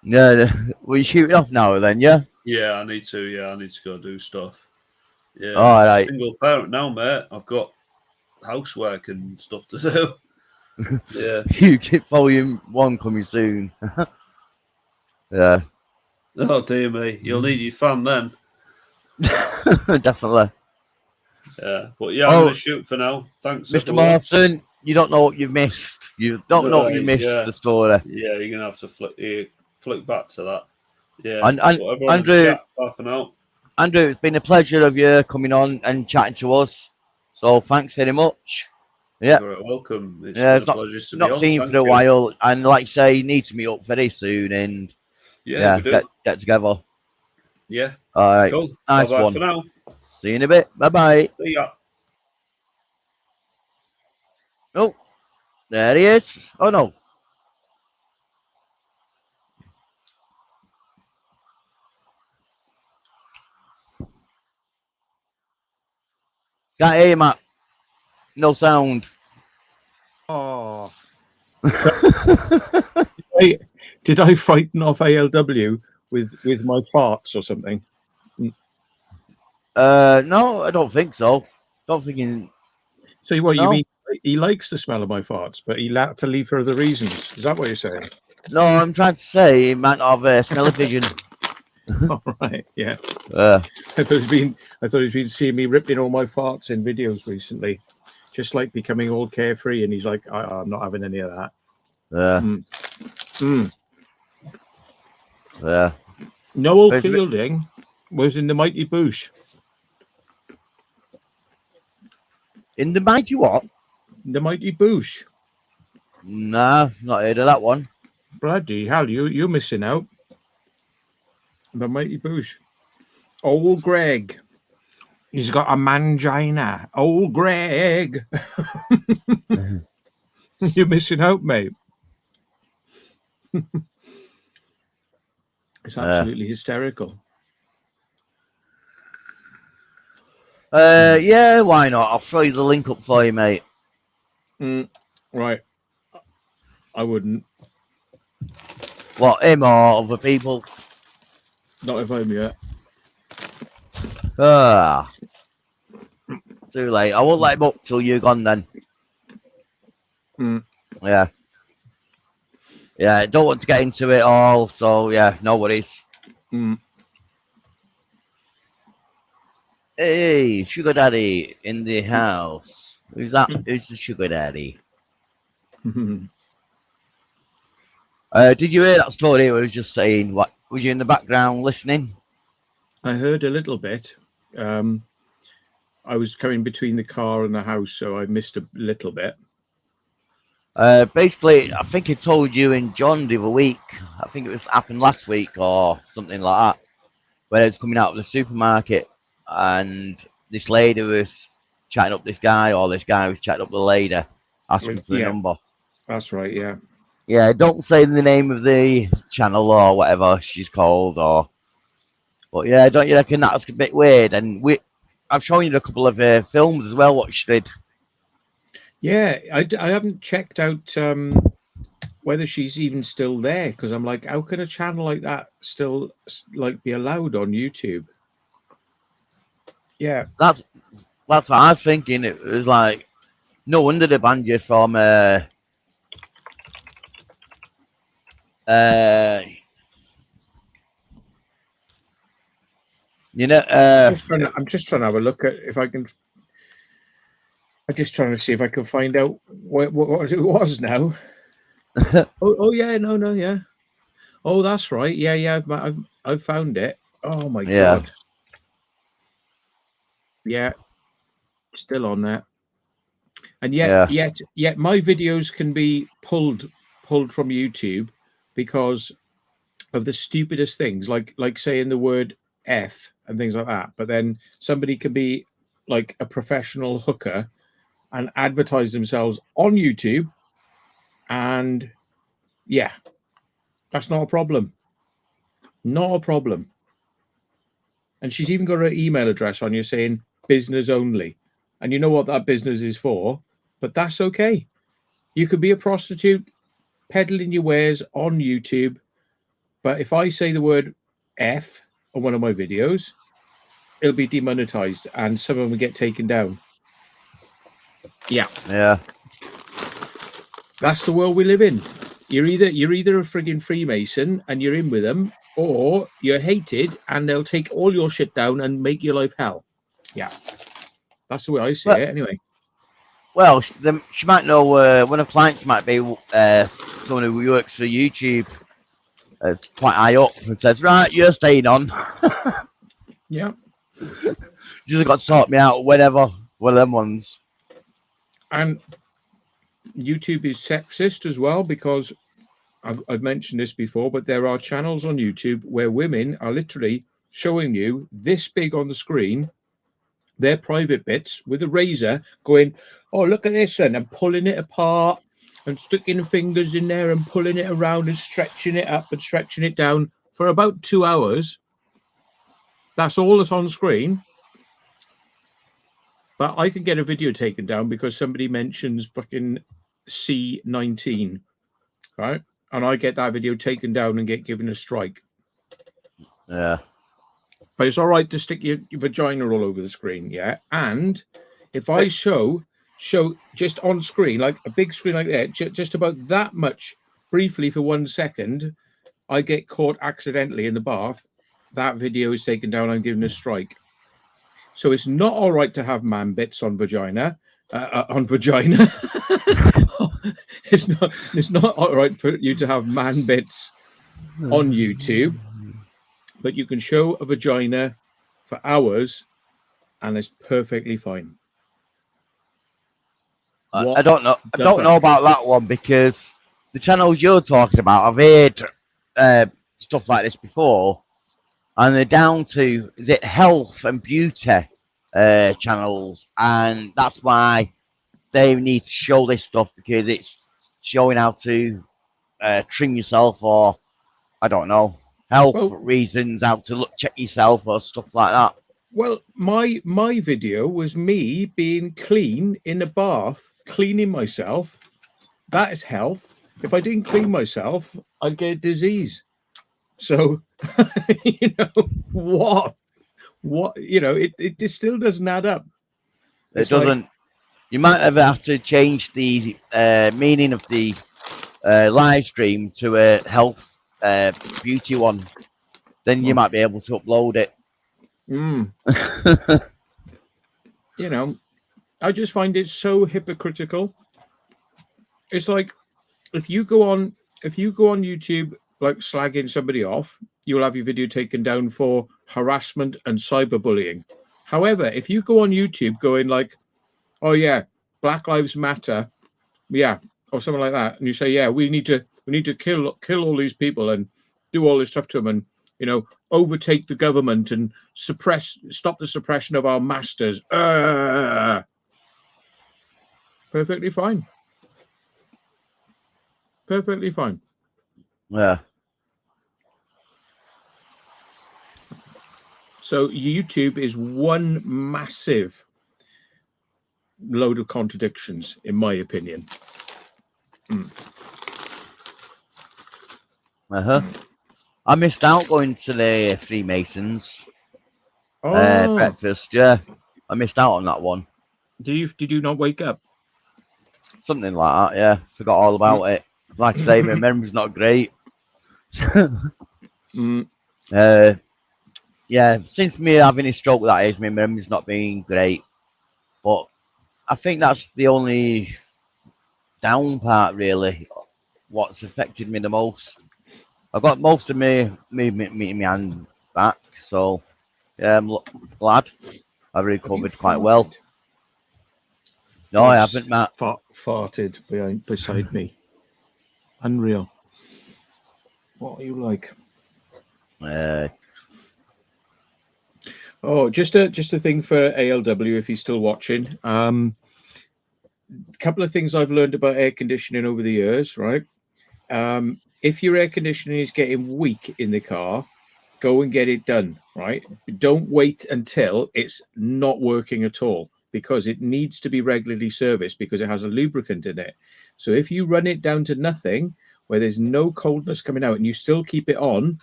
yeah, we shoot it off now then, yeah? Yeah, I need to. Yeah, I need to go do stuff. Yeah, All right. single parent now, mate. I've got housework and stuff to do. Yeah. You get volume 1 coming soon. Yeah. Oh dear me, you'll need your fan then. Definitely. Yeah, but yeah, I'm gonna shoot for now. Thanks, Mr. everyone. Marson, you don't know what you've missed. You don't know what you missed the story. Yeah, you're gonna have to flick back to that. Yeah. And Andrew, bye for now. Andrew, it's been a pleasure of you coming on and chatting to us. So thanks very much. Yeah. You're welcome. It's yeah, been a pleasure to be not on. seen Thank for a you. while, and like I say, you need to meet up very soon and yeah we do. Get together. Yeah. All right. Cool. Nice Bye-bye one. for now. See you in a bit. Bye bye. See ya. Oh, there he is. Oh no. Can't hear you, Matt. No sound. Oh. Did I frighten off ALW with my farts or something? No, I don't think so. Don't think he... So what you No. mean he likes the smell of my farts, but he had to leave for other reasons. Is that what you're saying? No, I'm trying to say he might not have smell-o-vision. All right, yeah. Uh, I thought he's been seeing me ripping all my farts in videos recently, just like becoming all carefree, and he's like, I'm not having any of that. Yeah. Noel Fielding was in the Mighty Boosh. In the Mighty what? The Mighty Boosh. Nah, not heard of that one. Bloody hell, you're missing out. The Mighty Boosh. Old Greg. He's got a mangina. Old Greg. You're missing out, mate. It's absolutely hysterical. Yeah, why not? I'll throw you the link up for you, mate. Right. I wouldn't. What, him or other people? Not if I'm yet. Too late. I won't let him up till you're gone then. Yeah. Yeah, I don't want to get into it all, so yeah, no worries. Hey, Sugar Daddy in the house. Who's that? Who's the Sugar Daddy? Did you hear that story? I was just saying, what was you in the background listening? I heard a little bit. I was coming between the car and the house, so I missed a little bit. Basically, I think I told you and John the other week. I think it happened last week or something like that, where I was coming out of the supermarket and this lady was chatting up this guy, or this guy was chatting up the lady, asking for the number. That's right, yeah. Yeah, don't say the name of the channel or whatever she's called, but yeah, don't you reckon that's a bit weird? And I've shown you a couple of films as well, what she did. Yeah, I haven't checked out whether she's even still there, because I'm like, how can a channel like that still be allowed on YouTube? Yeah, that's what I was thinking. It was like, no wonder they banned you from you know, I'm just trying to have a look at if I can. I'm just trying to see if I can find out what it was now. oh yeah, no, yeah. Oh, that's right. Yeah. I've found it. Oh my god. Yeah, still on there. And yet my videos can be pulled from YouTube because of the stupidest things, like saying the word F and things like that. But then somebody can be like a professional hooker and advertise themselves on YouTube, and yeah, that's not a problem. Not a problem. And she's even got her email address on you saying business only. And you know what that business is for, but that's okay. You could be a prostitute peddling your wares on YouTube, but if I say the word F on one of my videos, it'll be demonetized and some of them get taken down. Yeah. That's the world we live in. You're either a frigging Freemason and you're in with them, or you're hated and they'll take all your shit down and make your life hell. Yeah. That's the way I see it anyway. Well, she might know one of her clients might be someone who works for YouTube quite high up and says, right, you're staying on. Yeah. You just got to sort me out whenever, one of them ones. And YouTube is sexist as well, because I've mentioned this before, but there are channels on YouTube where women are literally showing you this big on the screen, their private bits with a razor, going, oh, look at this, and pulling it apart and sticking fingers in there and pulling it around and stretching it up and stretching it down for about 2 hours. That's all that's on screen. But I can get a video taken down because somebody mentions fucking C19, right? And I get that video taken down and get given a strike. Yeah. But it's all right to stick your vagina all over the screen, yeah? And if I show just on screen, like a big screen like that, just about that much briefly for 1 second, I get caught accidentally in the bath, that video is taken down, I'm given a strike. So it's not all right to have man bits on vagina. It's not all right for you to have man bits on YouTube, but you can show a vagina for hours and it's perfectly fine. I don't know. I don't know about that one because the channels you're talking about, I've heard stuff like this before, and they're down to, is it health and beauty channels, and that's why they need to show this stuff, because it's showing how to trim yourself, or I don't know, health reasons, how to check yourself or stuff like that. Well, my video was me being clean in a bath, cleaning myself. That is health. If I didn't clean myself, I'd get a disease. So, you know, what, you know, it still doesn't add up. It doesn't. Like, you might have to change the meaning of the live stream to a health beauty one. Then you might be able to upload it. You know, I just find it so hypocritical. It's like if you go on YouTube like slagging somebody off, you'll have your video taken down for harassment and cyberbullying. However, if you go on YouTube going like, oh yeah, Black Lives Matter, yeah, or something like that, and you say, yeah, we need to kill all these people and do all this stuff to them, and you know, overtake the government and stop the suppression of our masters. Perfectly fine. Perfectly fine. Yeah. So YouTube is one massive load of contradictions, in my opinion. I missed out going to the Freemasons breakfast. Yeah, I missed out on that one. Did you not wake up? Something like that. Yeah, forgot all about it. Like I say, my memory's not great. Yeah, since me having a stroke, that is, my memory's not been great. But I think that's the only down part, really. What's affected me the most. I got most of me hand back, so yeah, I'm glad I recovered quite well. No, I haven't, Matt. Farted beside me. Unreal. What are you like? Oh, just a thing for ALW if he's still watching. A couple of things I've learned about air conditioning over the years, right? If your air conditioning is getting weak in the car, go and get it done, right? Don't wait until it's not working at all, because it needs to be regularly serviced because it has a lubricant in it. So if you run it down to nothing, where there's no coldness coming out and you still keep it on,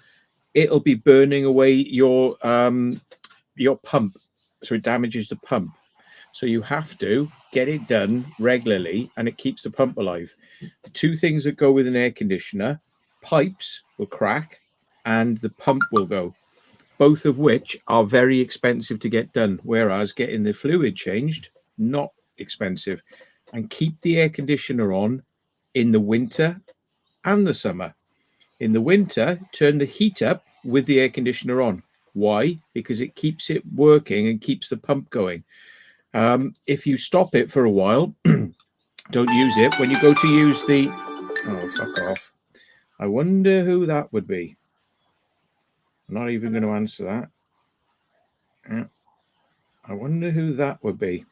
it'll be burning away your pump. So it damages the pump. So you have to get it done regularly and it keeps the pump alive. The two things that go with an air conditioner, pipes will crack and the pump will go, both of which are very expensive to get done, whereas getting the fluid changed, not expensive. And keep the air conditioner on in the winter and the summer. In the winter, turn the heat up with the air conditioner on. Why? Because it keeps it working and keeps the pump going. If you stop it for a while, don't use it. When you go to use the... Oh, fuck off. I wonder who that would be. I'm not even going to answer that. I wonder who that would be.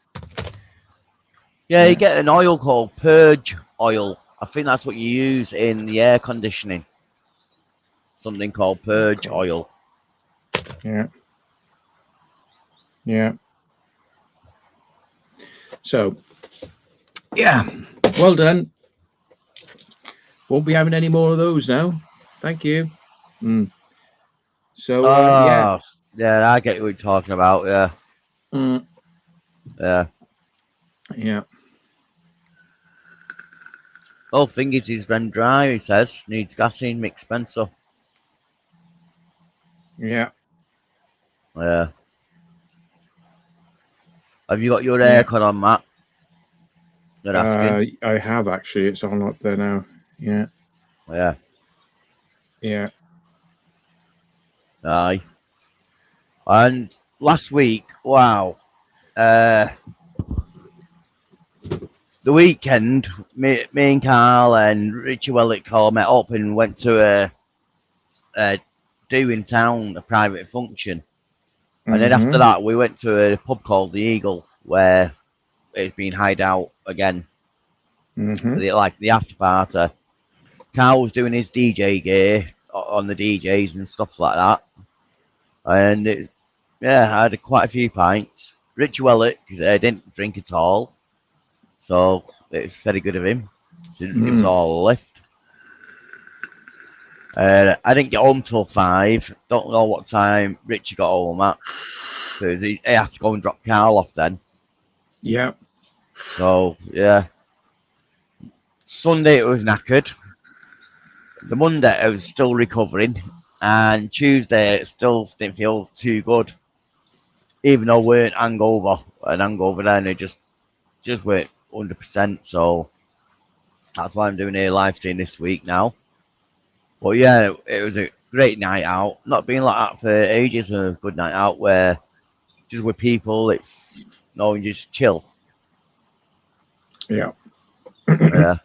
Yeah, you get an oil called Purge oil. I think that's what you use in the air conditioning. Something called Purge oil. Yeah. Yeah. So, yeah, well done. Won't be having any more of those now. Thank you. So, yeah. Yeah, I get what you're talking about. Yeah. Yeah. Oh, thing is, he's been dry, he says. Needs gasoline, Mick Spencer. Yeah. Yeah. Have you got your aircon on, Matt? They're asking. I have, actually. It's on up there now. Yeah. Yeah. Yeah. Aye. And last week, wow. The weekend, me and Carl and Richie Wellick all met up and went to a do in town, a private function. And then after that, we went to a pub called the Eagle, where it's been hired out again. Like the after party. Carl was doing his DJ gear on the DJs and stuff like that. And I had quite a few pints. Richie Wellick didn't drink at all. So it's very good of him. It was all a lift. I didn't get home till 5. Don't know what time Richie got home at. Because he had to go and drop Carl off then. Yeah. So, yeah. Sunday it was knackered. The Monday I was still recovering. And Tuesday it still didn't feel too good. Even though we weren't hangover. And hangover then it just weren't 100%. So that's why I'm doing a live stream this week now. But yeah, it was a great night out. Not been like that for ages. A good night out where just with people, it's you just chill. Yeah. Yeah.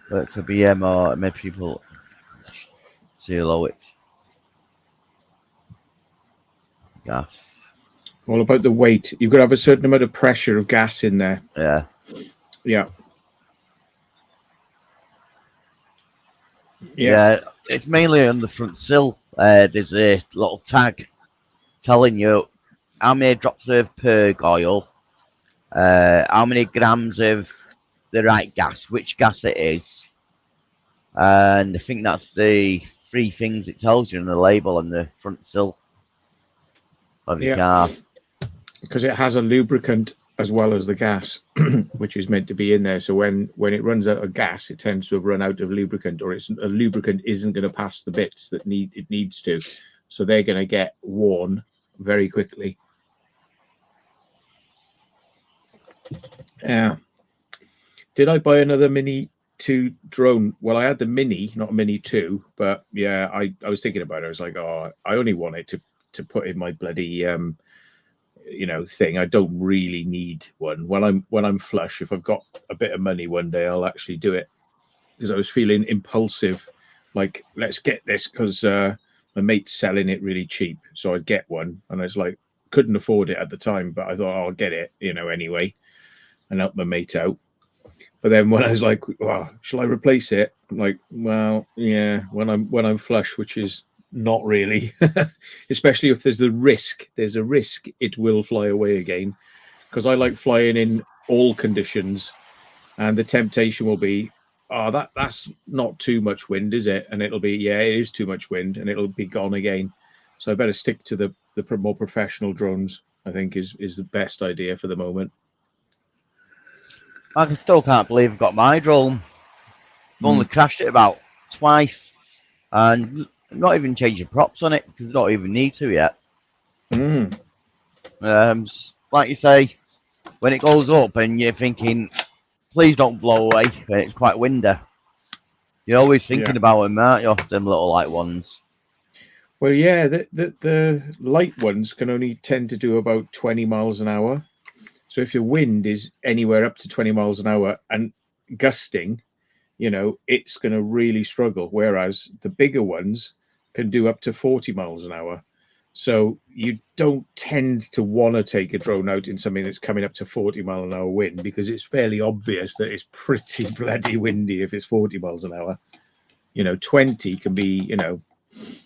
But for BM or maybe people too low, it's gas. All about the weight. You've got to have a certain amount of pressure of gas in there. Yeah. Yeah. Yeah, it's mainly on the front sill. There's a little tag telling you how many drops of Perg oil, how many grams of the right gas, which gas it is. And I think that's the 3 things it tells you on the label on the front sill of your car. Because it has a lubricant as well as the gas, which is meant to be in there. So when it runs out of gas, it tends to have run out of lubricant, or a lubricant isn't going to pass the bits that it needs to. So they're going to get worn very quickly. Yeah. Did I buy another Mini 2 drone? Well, I had the Mini, not Mini 2, but yeah, I was thinking about it. I was like, oh, I only want it to put in my bloody thing. I don't really need one. When I'm flush, if I've got a bit of money one day, I'll actually do it, because I was feeling impulsive, like, let's get this, because my mate's selling it really cheap, so I'd get one. And I was like, couldn't afford it at the time, but I thought, I'll get it anyway, and help my mate out. But then when I was like, well, shall I replace it? I'm like, well, yeah, when I'm flush, which is not really, especially if there's a risk it will fly away again, because I like flying in all conditions, and the temptation will be, that's not too much wind, is it? And it'll be, yeah, it is too much wind, and it'll be gone again. So I better stick to the more professional drones, I think is the best idea for the moment. I still can't believe I've got my drone. I've only crashed it about twice, and not even changing props on it, because I don't even need to yet. Like you say, when it goes up and you're thinking, please don't blow away, and it's quite windy, you're always thinking about them, aren't you? Them little light ones. Well, yeah, the light ones can only tend to do about 20 miles an hour. So if your wind is anywhere up to 20 miles an hour and gusting, it's going to really struggle. Whereas the bigger ones can do up to 40 miles an hour. So you don't tend to want to take a drone out in something that's coming up to 40 mile an hour wind, because it's fairly obvious that it's pretty bloody windy if it's 40 miles an hour. 20 can be,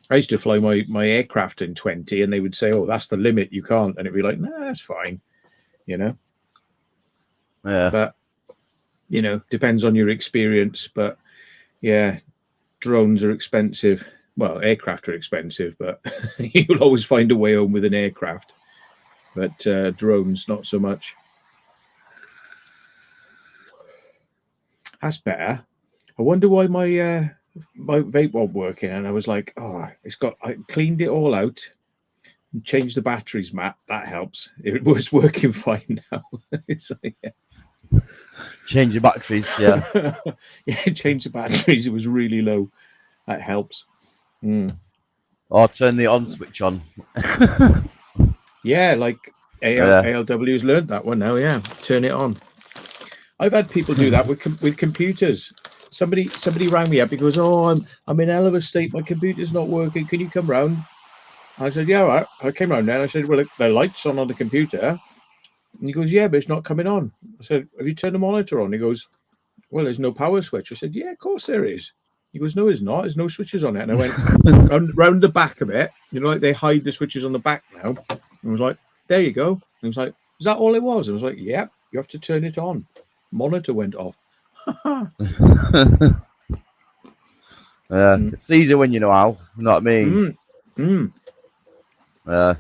I used to fly my aircraft in 20, and they would say, "Oh, that's the limit. You can't," and it'd be like, "Nah, that's fine," you know. Yeah. But you know, depends on your experience. But yeah, drones are expensive. Well, aircraft are expensive, but you'll always find a way home with an aircraft. But drones, not so much. That's better. I wonder why my vape wasn't working, and I was like, "Oh, I cleaned it all out and changed the batteries, Matt. That helps. It was working fine now." It's like, yeah. Change the batteries, yeah. Yeah, change the batteries. It was really low. That helps. Or turn the on switch on. Yeah, like ALW's learned that one now. Yeah, turn it on. I've had people do that with computers. Somebody rang me up. He goes, "Oh, I'm in hell of a state. My computer's not working. Can you come round?" I said, "Yeah, all right." I came round there. And I said, "Well, the light's on the computer." And he goes, "Yeah, but it's not coming on." I said, "Have you turned the monitor on?" He goes, "Well, there's no power switch." I said, "Yeah, of course there is." He goes, "No, it's not. There's no switches on it." And I went round the back of it. You know, like they hide the switches on the back now. And I was like, "There you go." And he was like, "Is that all it was?" I was like, "Yeah, you have to turn it on." Monitor went off. Yeah, it's easier when you know how. You know what I mean? Yeah.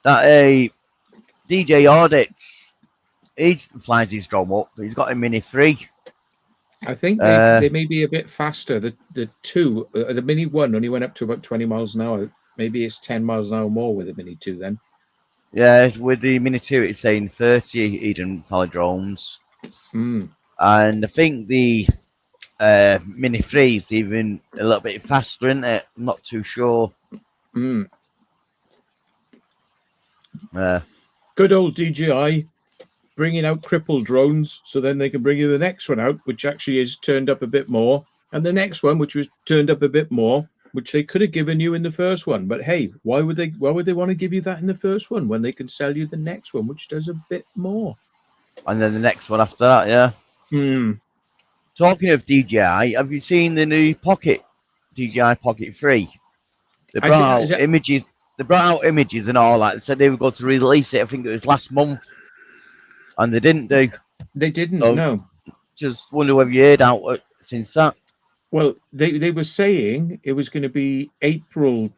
That DJ Audits, he flies his drone up. He's got a Mini 3. I think they may be a bit faster. The two, the Mini 1 only went up to about 20 miles an hour. Maybe it's 10 miles an hour more with the Mini 2 then. Yeah, with the Mini 2, it's saying 30 Eden fly drones. And I think the Mini 3 is even a little bit faster, isn't it? I'm not too sure. Good old DJI bringing out crippled drones, so then they can bring you the next one out, which actually is turned up a bit more, and the next one, which was turned up a bit more, which they could have given you in the first one. But hey, why would they want to give you that in the first one when they can sell you the next one, which does a bit more? And then the next one after that, yeah. Talking of DJI, have you seen the new Pocket, DJI Pocket 3? They brought out images. They brought out images and all that. They said they were going to release it. I think it was last month, and they didn't do. They didn't. So, no. Just wonder whether you heard out since that. Well, they were saying it was going to be April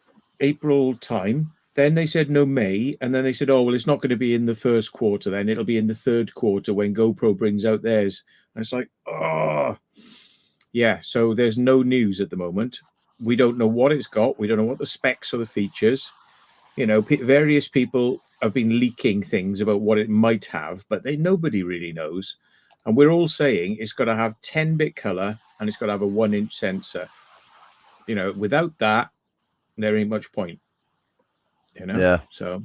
time. Then they said no, May, and then they said, oh well, it's not going to be in the first quarter. Then it'll be in the third quarter when GoPro brings out theirs. And it's like, oh, yeah. So there's no news at the moment. We don't know what it's got. We don't know what the specs or the features. You know, various people have been leaking things about what it might have, but nobody really knows. And we're all saying it's got to have 10-bit color and it's got to have a 1-inch sensor. You know, without that, there ain't much point. You know? Yeah. So,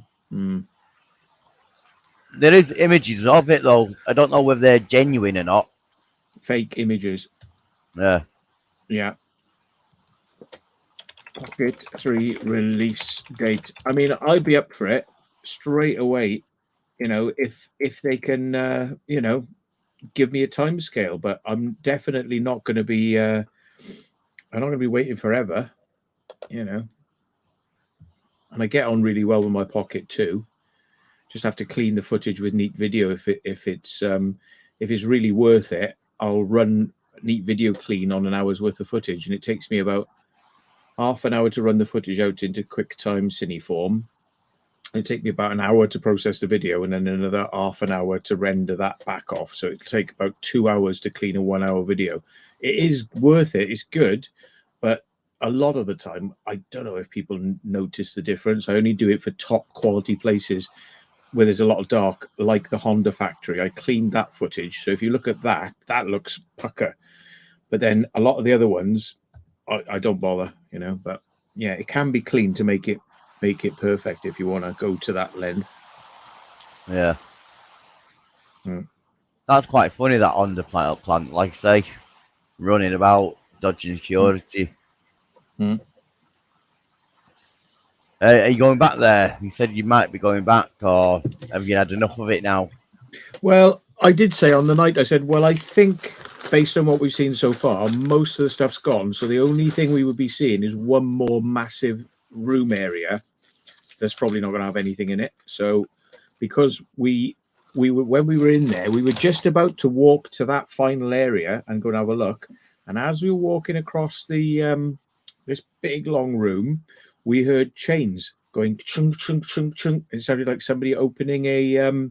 there is images of it though. I don't know whether they're genuine or not. Fake images. Yeah. Yeah. Pocket 3 release date. I mean, I'd be up for it straight away. You know, if they can, you know, give me a time scale, but I'm definitely not going to be. I'm not going to be waiting forever. You know. And I get on really well with my Pocket 2. Just have to clean the footage with Neat Video. If it's really worth it, I'll run Neat Video clean on an hour's worth of footage, and it takes me about half an hour to run the footage out into QuickTime Cineform. It'll take me about an hour to process the video, and then another half an hour to render that back off. So it'll take about 2 hours to clean a 1 hour video. It is worth it. It's good, but a lot of the time, I don't know if people notice the difference. I only do it for top quality places where there's a lot of dark, like the Honda factory. I cleaned that footage. So if you look at that, that looks pucker. But then a lot of the other ones, I don't bother, you know. But yeah, it can be clean to make it perfect if you want to go to that length. Yeah. That's quite funny, that Honda plant, like I say, running about, dodging security. Are you going back there? You said you might be going back, or have you had enough of it now? Well, I did say on the night, I said, well, I think based on what we've seen so far, most of the stuff's gone. So the only thing we would be seeing is one more massive room area that's probably not going to have anything in it. So because we were, when we were in there, we were just about to walk to that final area and go and have a look. And as we were walking across the this big long room, we heard chains going chunk chunk chunk chunk. It sounded like somebody opening a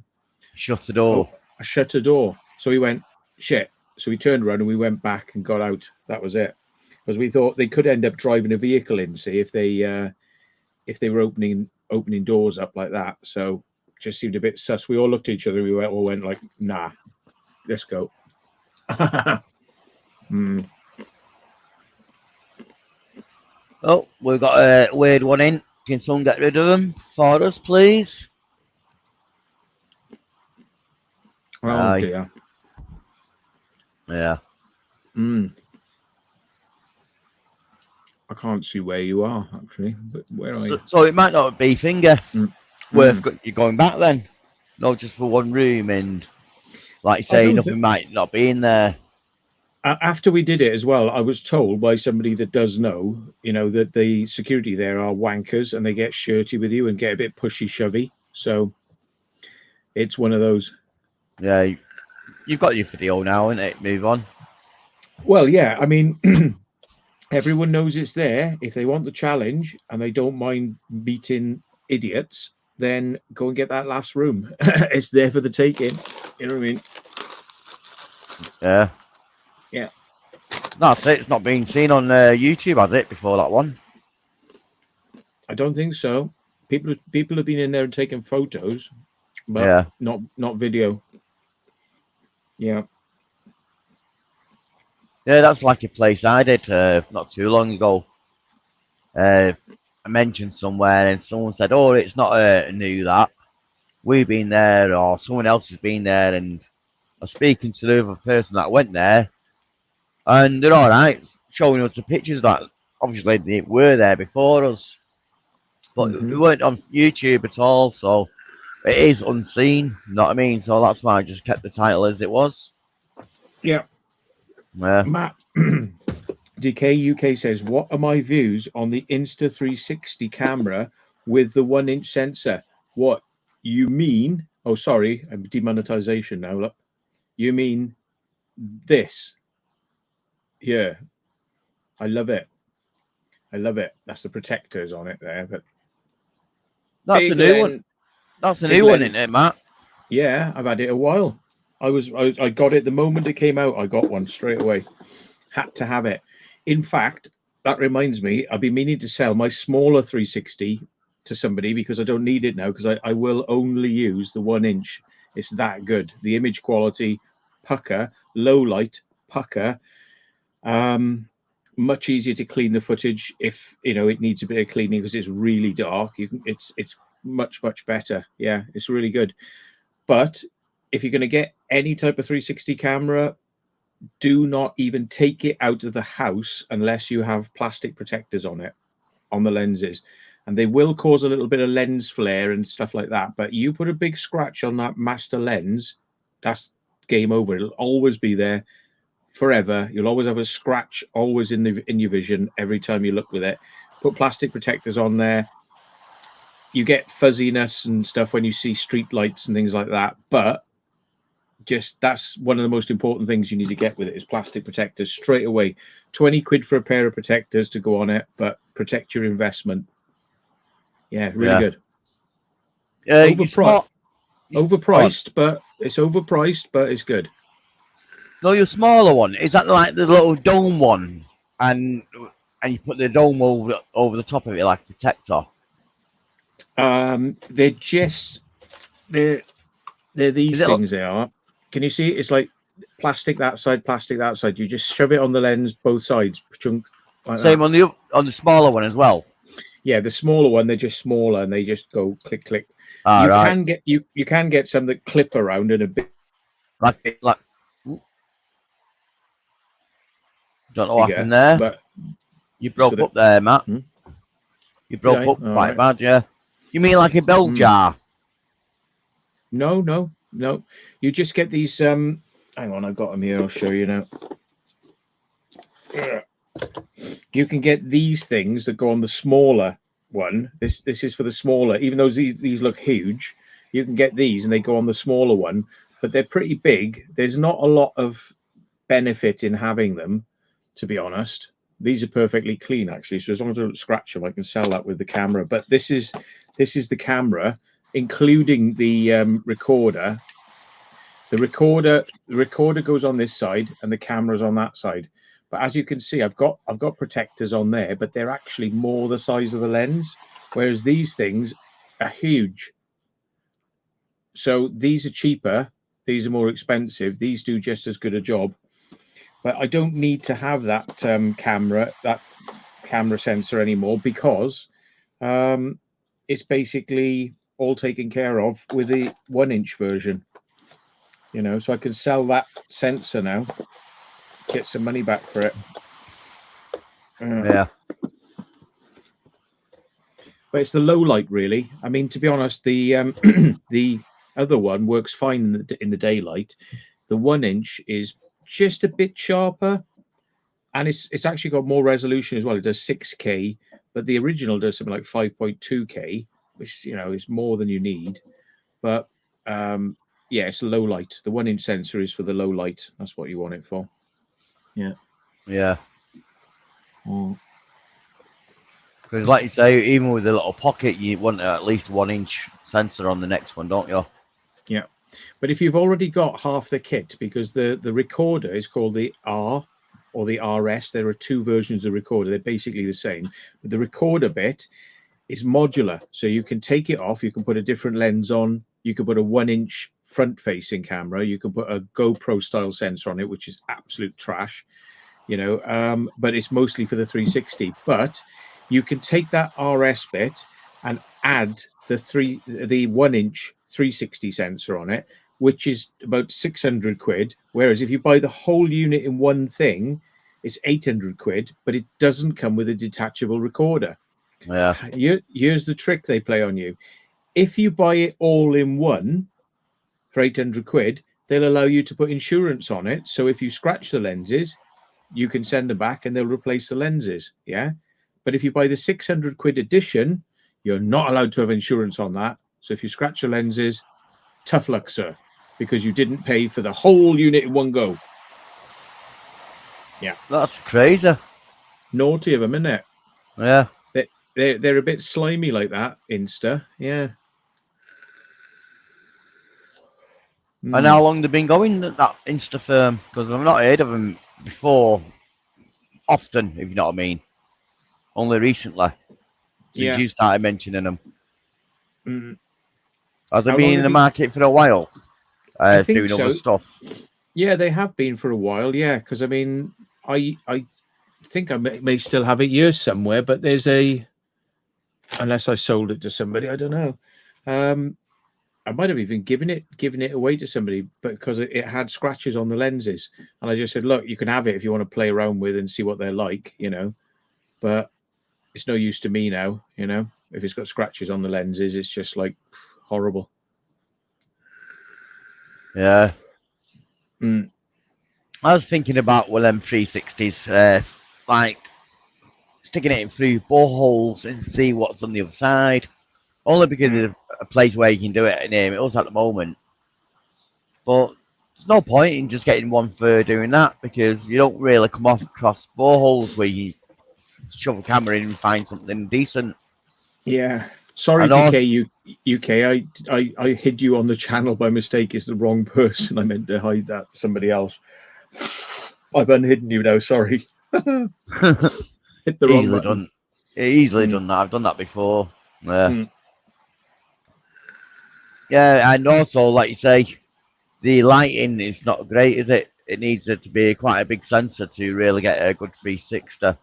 shutter door. A shutter door. So we went, shit. So we turned around and we went back and got out. That was it. Because we thought they could end up driving a vehicle in, see, if they were opening doors up like that. So just seemed a bit sus. We all looked at each other. We all went like, nah, let's go. Oh, we've got a weird one in. Can someone get rid of them for us, please? Oh dear. Yeah. I can't see where you are actually, but where are you? So it might not be Finger worth you going back then. Not just for one room, and like you say, nothing might not be in there. After we did it as well, I was told by somebody that does know, that the security there are wankers and they get shirty with you and get a bit pushy shovey. So it's one of those. Yeah, you've got your video now, isn't it? Move on. Well, yeah, I mean, everyone knows it's there. If they want the challenge and they don't mind meeting idiots, then go and get that last room. It's there for the taking. You know what I mean? Yeah. Yeah. That's it. It's not been seen on YouTube, has it, before that one? I don't think so. People have been in there and taken photos, but not video. Yeah. Yeah, that's like a place I did not too long ago. I mentioned somewhere and someone said, oh, it's not new that. We've been there or someone else has been there, and I was speaking to the other person that went there and they're all right, showing us the pictures that obviously they were there before us. But we weren't on YouTube at all, so it is unseen, you know what I mean? So that's why I just kept the title as it was. Yeah. Matt DK UK says, what are my views on the Insta360 camera with the 1-inch sensor? What you mean? Oh, sorry, I'm demonetization now. Look, you mean this? Yeah, I love it. That's the protectors on it there, but that's a new one. That's a new one, isn't it, Matt? Yeah, I've had it a while. I got it the moment it came out. I got one straight away. Had to have it. In fact, that reminds me, I've been meaning to sell my smaller 360 to somebody because I don't need it now, because I will only use the 1-inch. It's that good. The image quality, pucker, low light, pucker. Much easier to clean the footage if it needs a bit of cleaning because it's really dark. It's much better. Yeah, it's really good. But if you're going to get any type of 360 camera, do not even take it out of the house unless you have plastic protectors on it, on the lenses. And they will cause a little bit of lens flare and stuff like that. But you put a big scratch on that master lens, that's game over. It'll always be there forever. You'll always have a scratch always in your vision every time you look with it. Put plastic protectors on there. You get fuzziness and stuff when you see street lights and things like that, but just that's one of the most important things you need to get with it is plastic protectors straight away. 20 quid for a pair of protectors to go on it, but protect your investment. Yeah, really good. Overpriced, but it's overpriced, but it's good. No, your smaller one, is that like the little dome one, and you put the dome over the top of it like a protector? They're these things. They are. Can you see? It's like plastic that side, plastic that side. You just shove it on the lens, both sides. Chunk. Like Same that. on the smaller one as well. Yeah, the smaller one, they're just smaller and they just go click click. You can get some that clip around in a bit. Like. Don't know what happened there, but you broke up there, Matt. You broke up quite bad, yeah. You mean like a bell jar? No. You just get these. I Hang on, I've got them here. I'll show you now. You can get these things that go on the smaller one. This is for the smaller, even though these look huge. You can get these and they go on the smaller one, but they're pretty big. There's not a lot of benefit in having them, to be honest. These are perfectly clean, actually. So as long as I don't scratch them, I can sell that with the camera. But this is the camera, including the recorder. The recorder goes on this side and the camera's on that side. But as you can see, I've got protectors on there, but they're actually more the size of the lens, whereas these things are huge. So these are cheaper, these are more expensive. These do just as good a job, but I don't need to have that camera sensor anymore because it's basically all taken care of with the 1-inch version. You know, so I can sell that sensor now, get some money back for it. Yeah. But it's the low light, really. I mean, to be honest, the the other one works fine in the daylight. The 1-inch is just a bit sharper, and it's actually got more resolution as well. It does 6K, but the original does something like 5.2K, which, you know, is more than you need. But yeah, it's low light. The 1-inch sensor is for the low light. That's what you want it for. Yeah. Yeah. Mm. Because, like you say, even with the little pocket, you want at least 1-inch sensor on the next one, don't you? Yeah. But if you've already got half the kit, because the recorder is called the R or the RS, there are two versions of the recorder. They're basically the same. But the recorder bit is modular. So you can take it off. You can put a different lens on. You can put a 1-inch front-facing camera. You can put a GoPro-style sensor on it, which is absolute trash, you know, but it's mostly for the 360. But you can take that RS bit and add the 1-inch 360 sensor on it, which is about 600 quid. Whereas if you buy the whole unit in one thing, it's 800 quid, but it doesn't come with a detachable recorder. Yeah. Here's the trick they play on you. If you buy it all in one for 800 quid, they'll allow you to put insurance on it. So if you scratch the lenses, you can send them back and they'll replace the lenses. Yeah. But if you buy the 600 quid edition, you're not allowed to have insurance on that. So if you scratch the lenses, tough luck, sir, because you didn't pay for the whole unit in one go. Yeah. That's crazy. Naughty of them, isn't it? Yeah. They're a bit slimy like that, Insta. Yeah. And how long they've been going, that Insta firm? Because I've not heard of them before, often, if you know what I mean. Only recently, since you started mentioning them. Have they been in the market for a while? Doing other stuff? Yeah, they have been for a while. Yeah, because I mean, I think I may still have it here somewhere, but there's unless I sold it to somebody, I don't know. I might have even given it away to somebody, but because it had scratches on the lenses, and I just said, look, you can have it if you want to play around with and see what they're like, you know, but it's no use to me now, you know. If it's got scratches on the lenses, it's just like horrible. Yeah. I was thinking about them 360s, like sticking it through boreholes and see what's on the other side. Only because it's a place where you can do it near us at the moment. But there's no point in just getting one for doing that, because you don't really come across boreholes where you shove a camera in and find something decent. Yeah. Sorry, DK UK. I hid you on the channel by mistake. It's the wrong person. I meant to hide that. Somebody else. I've unhidden you now. Sorry. Hit the wrong button. Easily done that. I've done that before. Yeah. Yeah, and also, like you say, the lighting is not great, is it? It needs it to be quite a big sensor to really get a good 360.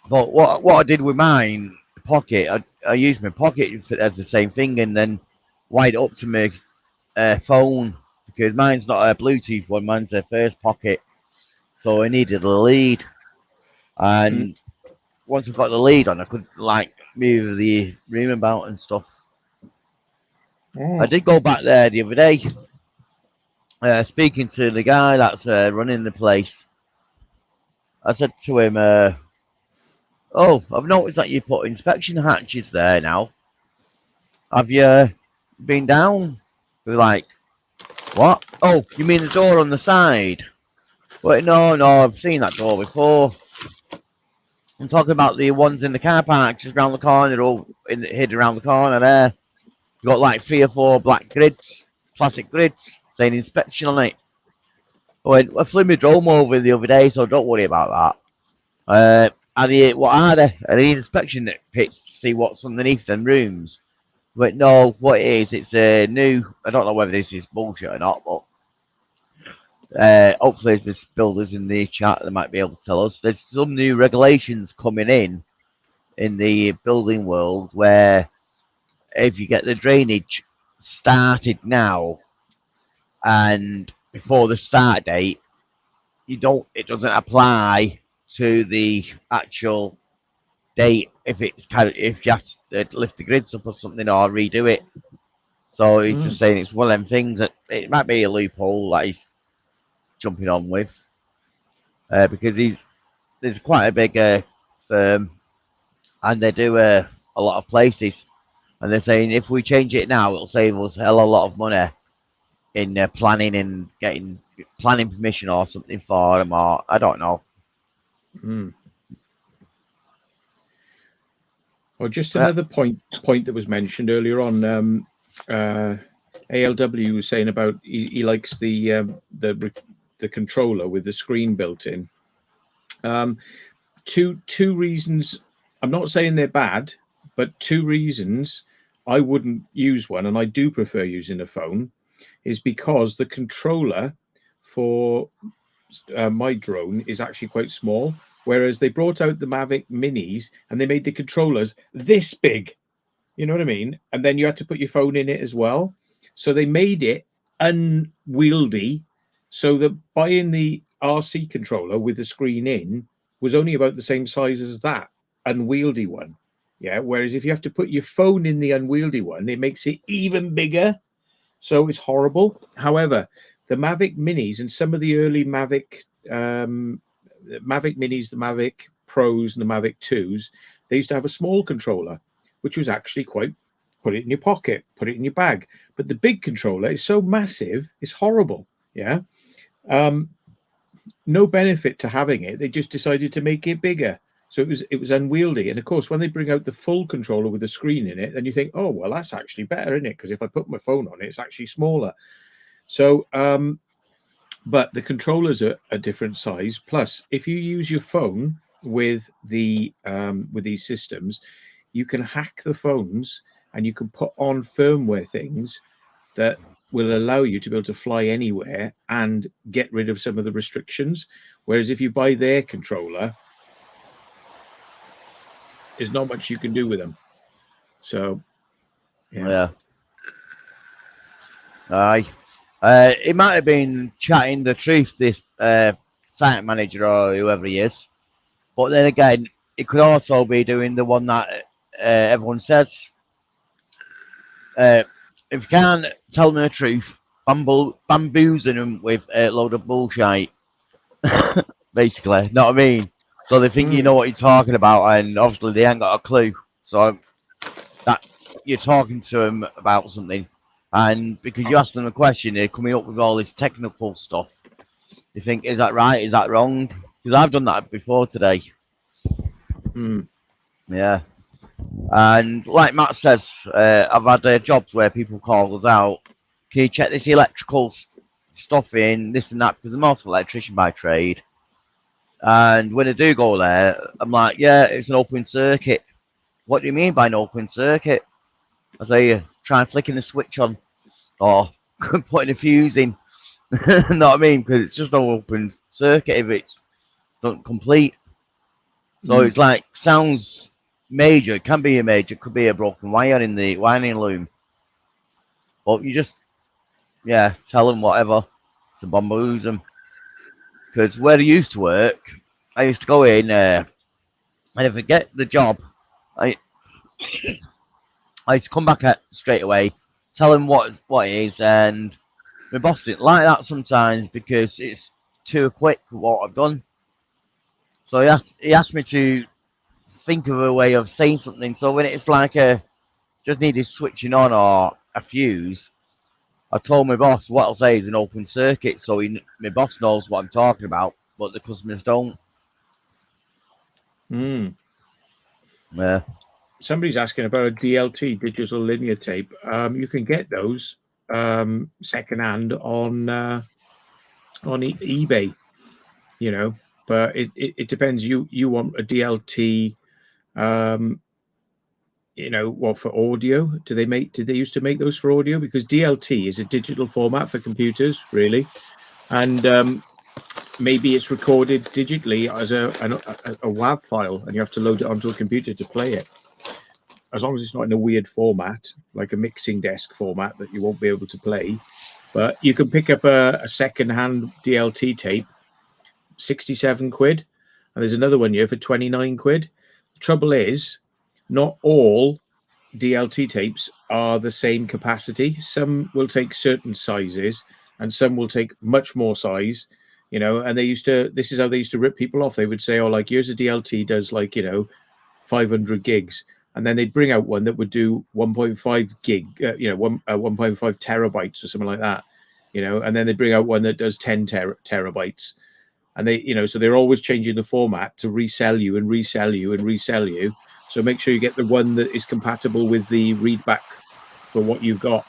But what I did with mine, Pocket, I used my Pocket as the same thing, and then wired it up to my phone, because mine's not a Bluetooth one, mine's a first Pocket, so I needed a lead. And once I got the lead on, I could like move the room about and stuff. I did go back there the other day, speaking to the guy that's running the place, I said to him, "Oh, I've noticed that you put inspection hatches there now. Have you been down?" We're like, "What? Oh, you mean the door on the side?" Wait, no, I've seen that door before. I'm talking about the ones in the car park just around the corner, all hid around the corner there. You got like 3 or 4 black grids, plastic grids, saying inspection on it. I flew my drone over the other day, so don't worry about that. What are they? I need inspection pits to see what's underneath them rooms. But no, what it is, it's a new. I don't know whether this is bullshit or not, but hopefully there's builders in the chat that might be able to tell us. There's some new regulations coming in the building world where if you get the drainage started now and before the start date, it doesn't apply to the actual date if you have to lift the grids up or something or redo it. So he's just saying it's one of them things that it might be a loophole that he's jumping on with, because there's quite a big firm and they do a lot of places, and they're saying if we change it now, it'll save us a hell of a lot of money in planning and getting planning permission or something for them, or I don't know. Well, just another point that was mentioned earlier on. ALW was saying about he likes the controller with the screen built in. Two reasons. I'm not saying they're bad, but 2 reasons I wouldn't use one, and I do prefer using a phone, is because the controller for my drone is actually quite small, whereas they brought out the Mavic Minis and they made the controllers this big. You know what I mean? And then you had to put your phone in it as well. So they made it unwieldy, so that buying the RC controller with the screen in was only about the same size as that unwieldy one. Yeah. Whereas if you have to put your phone in the unwieldy one, it makes it even bigger. So it's horrible. However, the Mavic Minis and some of the early Mavic Minis, the Mavic Pros and the Mavic 2s, they used to have a small controller, which was actually quite, put it in your pocket, put it in your bag. But the big controller is so massive, it's horrible. Yeah. No benefit to having it. They just decided to make it bigger. So it was unwieldy. And of course, when they bring out the full controller with a screen in it, then you think, oh, well, that's actually better, isn't it? Because if I put my phone on it, it's actually smaller. So, but the controllers are a different size. Plus, if you use your phone with these systems, you can hack the phones and you can put on firmware things that will allow you to be able to fly anywhere and get rid of some of the restrictions. Whereas if you buy their controller, there's not much you can do with them. So, yeah. Aye. It might have been chatting the truth, this site manager or whoever he is. But then again, it could also be doing the one that everyone says. If you can't tell them the truth, bamboozling them with a load of bullshit. Basically, know what I mean? So they think you know what you're talking about, and obviously they ain't got a clue. So that you're talking to them about something, and because you ask them a question, they're coming up with all this technical stuff. You think, is that right? Is that wrong? Because I've done that before today. Yeah. And like Matt says, I've had jobs where people call us out. Can you check this electrical stuff in, this and that? Because I'm also an electrician by trade. And when I do go there, I'm like, yeah, it's an open circuit. What do you mean by an open circuit? I say, try flicking the switch on or putting a fuse in. Know what I mean? Because it's just no open circuit if it's not complete. So it's like, sounds major. It can be a major. It could be a broken wire in the wiring loom. But you just, tell them whatever to bamboozle them. Because where I used to work, I used to go in, and if I get the job, I used to come back straight away, tell them what it is, and my boss didn't like that sometimes because it's too quick what I've done. So he asked me to think of a way of saying something. So when it's like just needed switching on or a fuse, I told my boss what I'll say is an open circuit, so my boss knows what I'm talking about, but the customers don't. Yeah. Somebody's asking about a DLT, digital linear tape. You can get those secondhand on eBay, but it depends. You want a DLT, for audio? Did they used to make those for audio? Because DLT is a digital format for computers, really, and maybe it's recorded digitally as a WAV file, and you have to load it onto a computer to play it. As long as it's not in a weird format, like a mixing desk format that you won't be able to play. But you can pick up a second-hand DLT tape, 67 quid, and there's another one here for 29 quid. The trouble is, not all DLT tapes are the same capacity. Some will take certain sizes, and some will take much more size. And this is how they used to rip people off. They would say, oh, like, here's a DLT does 500 gigs. And then they'd bring out one that would do 1.5 gig, 1.5 terabytes or something like that, and then they bring out one that does 10 terabytes. And so they're always changing the format to resell you and resell you and resell you. So make sure you get the one that is compatible with the readback for what you've got.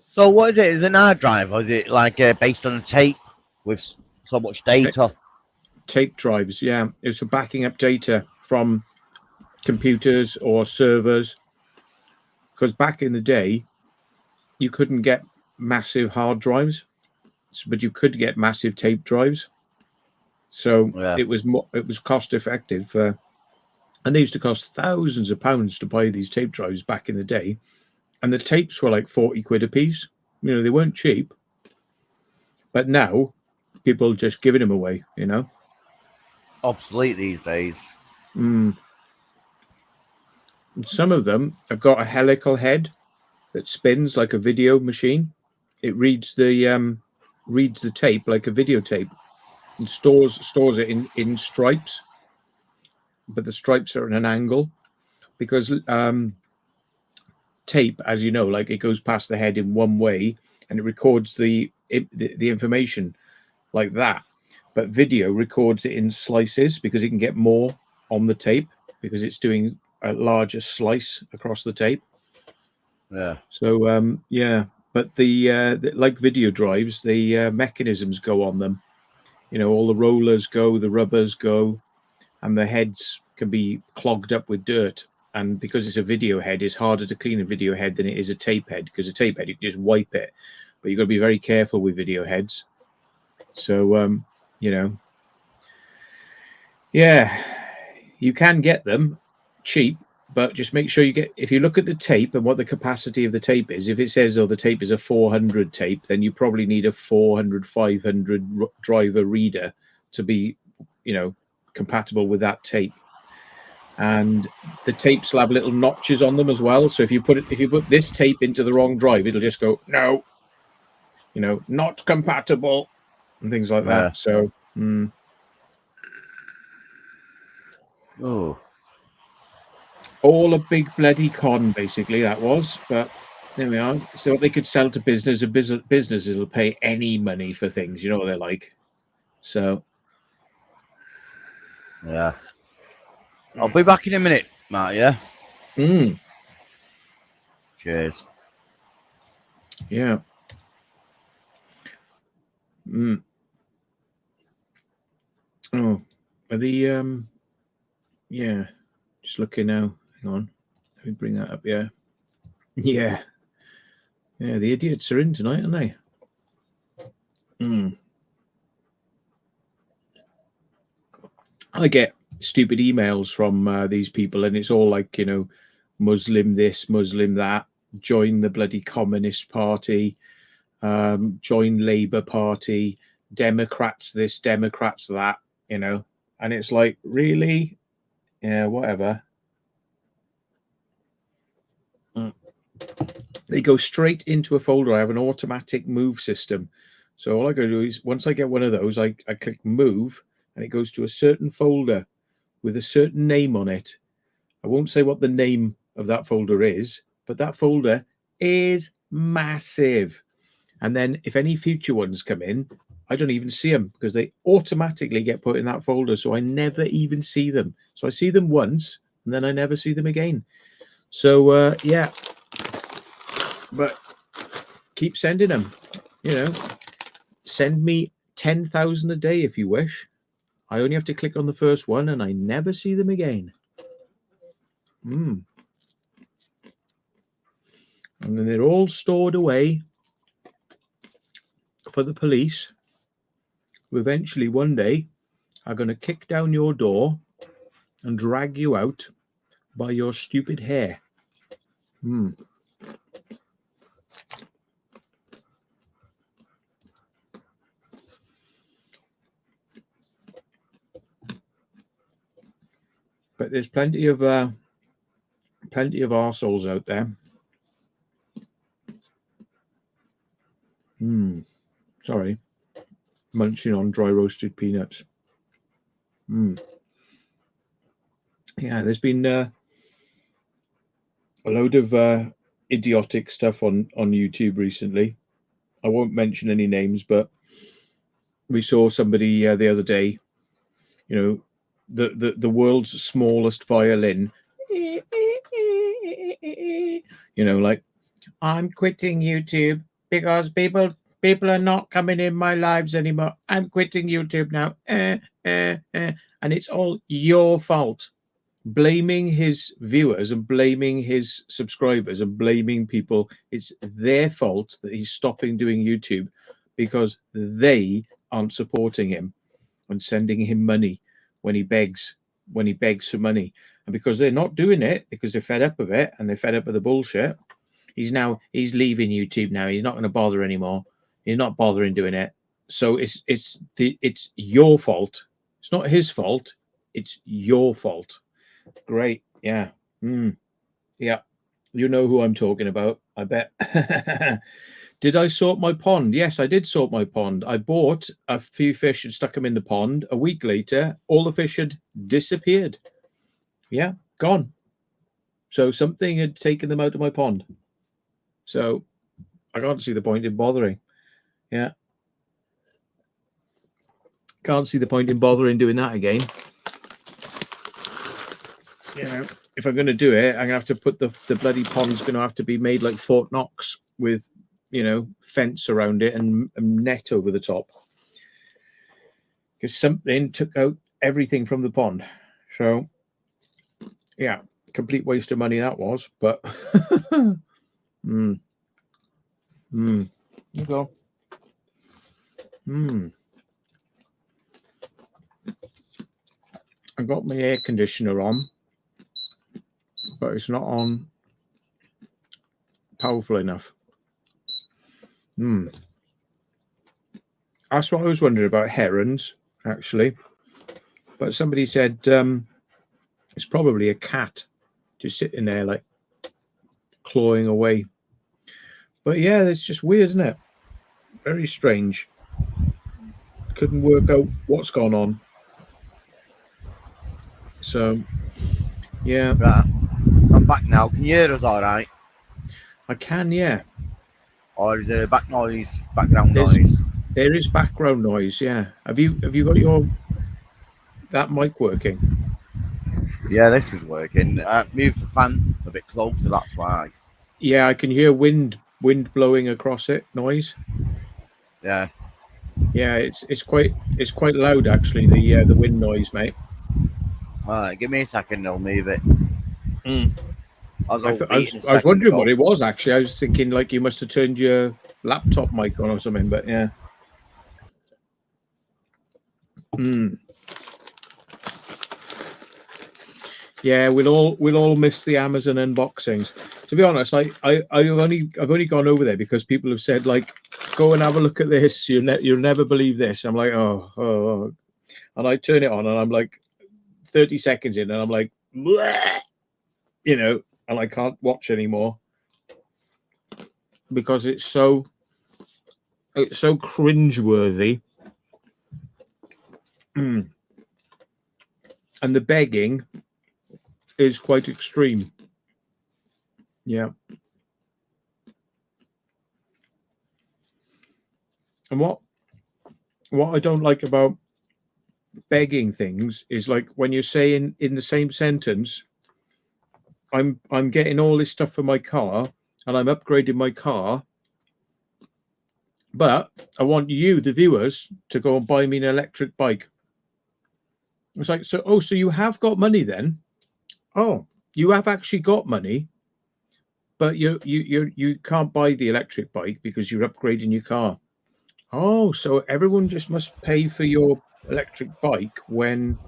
So what is it? Is it an hard drive, or is it based on a tape with so much data? Tape drives, yeah. It's for backing up data from computers or servers. Because back in the day, you couldn't get massive hard drives, but you could get massive tape drives. So it was cost effective, and they used to cost thousands of pounds to buy these tape drives back in the day, and the tapes were like 40 quid a piece. They weren't cheap, but now people are just giving them away. Obsolete these days. Some of them have got a helical head that spins like a video machine. It reads the tape like a videotape and stores it in stripes, but the stripes are at an angle because tape, as you know, it goes past the head in one way and it records the information like that. But video records it in slices because it can get more on the tape because it's doing a larger slice across the tape. Yeah. So but the like video drives, the mechanisms go on them. All the rollers go, the rubbers go, and the heads can be clogged up with dirt. And because it's a video head, it's harder to clean a video head than it is a tape head, because a tape head, you can just wipe it. But you've got to be very careful with video heads. So, you can get them cheap, but just make sure if you look at the tape and what the capacity of the tape is, if it says, the tape is a 400 tape, then you probably need a 400, 500 driver reader to be, compatible with that tape. And the tapes will have little notches on them as well. So if you put this tape into the wrong drive, it'll just go, no, not compatible and things like that. So, Oh. All a big bloody con, basically, that was. But there we are. So what they could sell to business, and businesses will pay any money for things. You know what they're like. So. Yeah. I'll be back in a minute, Matt, yeah? Cheers. Yeah. Oh, are the yeah, just looking now. Hang on, let me bring that up. Yeah, the idiots are in tonight, aren't they? I get stupid emails from these people, and it's all like, Muslim this, Muslim that, join the bloody Communist Party, join Labour Party, Democrats this, Democrats that, and it's like, really? Yeah, whatever. they go straight into a folder. I have an automatic move system. So all I got to do is once I get one of those, I click move and it goes to a certain folder with a certain name on it. I won't say what the name of that folder is, but that folder is massive. And then if any future ones come in, I don't even see them because they automatically get put in that folder. So I never even see them. So I see them once and then I never see them again. So, yeah, but keep sending them, you know, send me 10,000 a day if you wish. I only have to click on the first one and I never see them again. And then they're all stored away for the police, who eventually one day are going to kick down your door and drag you out by your stupid hair. But there's plenty of arseholes out there. Sorry, munching on dry roasted peanuts. Yeah, there's been a load of idiotic stuff on YouTube recently. I won't mention any names, but we saw somebody the other day, you know, the world's smallest violin, you know, like, I'm quitting YouTube because people are not coming in my lives anymore. I'm quitting YouTube now. And it's all your fault. Blaming his viewers and blaming his subscribers and blaming people. It's their fault that he's stopping doing YouTube because they aren't supporting him and sending him money when he begs for money. And because they're not doing it, because they're fed up of it and they're fed up of the bullshit, he's leaving YouTube now. He's not going to bother anymore. He's not bothering doing it. So it's your fault. It's not his fault. It's your fault. Great. Yeah. Yeah. You know who I'm talking about, I bet. Did I sort my pond? Yes, I did sort my pond. I bought a few fish and stuck them in the pond. A week later, all the fish had disappeared. Yeah, gone. So something had taken them out of my pond. So I can't see the point in bothering. Yeah. Can't see the point in bothering doing that again. You know, if I'm going to do it, I'm going to have to put the bloody pond's going to have to be made like Fort Knox with, you know, fence around it and net over the top. Because something took out everything from the pond. So, yeah, complete waste of money that was. But, you go. I got my air conditioner on, but it's not on powerful enough. That's what I was wondering about herons, actually. But somebody said it's probably a cat just sitting there, like, clawing away. But yeah, it's just weird, isn't it? Very strange. Couldn't work out what's gone on. So, yeah. Right. I'm back now. Can you hear us all right? I can, yeah. Or is there background noise? There is background noise, yeah. Have you got that mic working? Yeah, this is working. Move the fan a bit closer, that's why. Yeah, I can hear wind blowing across it, noise. Yeah. Yeah, it's quite loud actually, the wind noise, mate. All right, give me a second, I'll move it. I was wondering what it was actually. I was thinking like you must have turned your laptop mic on or something, but yeah. Yeah, we'll all miss the Amazon unboxings. To be honest, I've only gone over there because people have said like, go and have a look at this. You'll never believe this. I'm like, oh, and I turn it on and I'm like 30 seconds in and I'm like, bleh, you know, and I can't watch anymore. because it's so cringeworthy. And the begging is quite extreme. Yeah. And what I don't like about begging things is like when you're saying in the same sentence, I'm getting all this stuff for my car and I'm upgrading my car, but I want you, the viewers, to go and buy me an electric bike. It's like, so you have got money then? Oh, you have actually got money, but you can't buy the electric bike because you're upgrading your car. Oh, so everyone just must pay for your electric bike when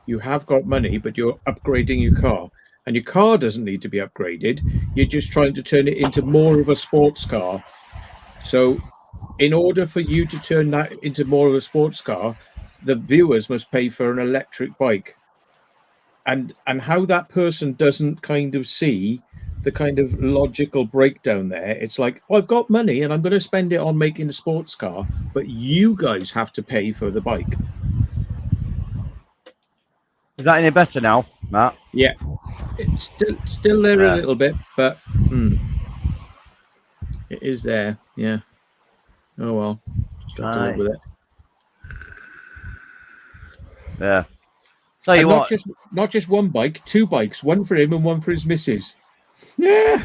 you have got money, but you're upgrading your car. And your car doesn't need to be upgraded. You're just trying to turn it into more of a sports car. So in order for you to turn that into more of a sports car, the viewers must pay for an electric bike. And how that person doesn't kind of see the kind of logical breakdown there. It's like, oh, I've got money and I'm going to spend it on making a sports car, but you guys have to pay for the bike. Is that any better now, Matt? Yeah, it's still there a little bit, but it is there. Yeah. Oh well, just have to live with it. Yeah. So you what? Not just one bike, two bikes, one for him and one for his missus. Yeah.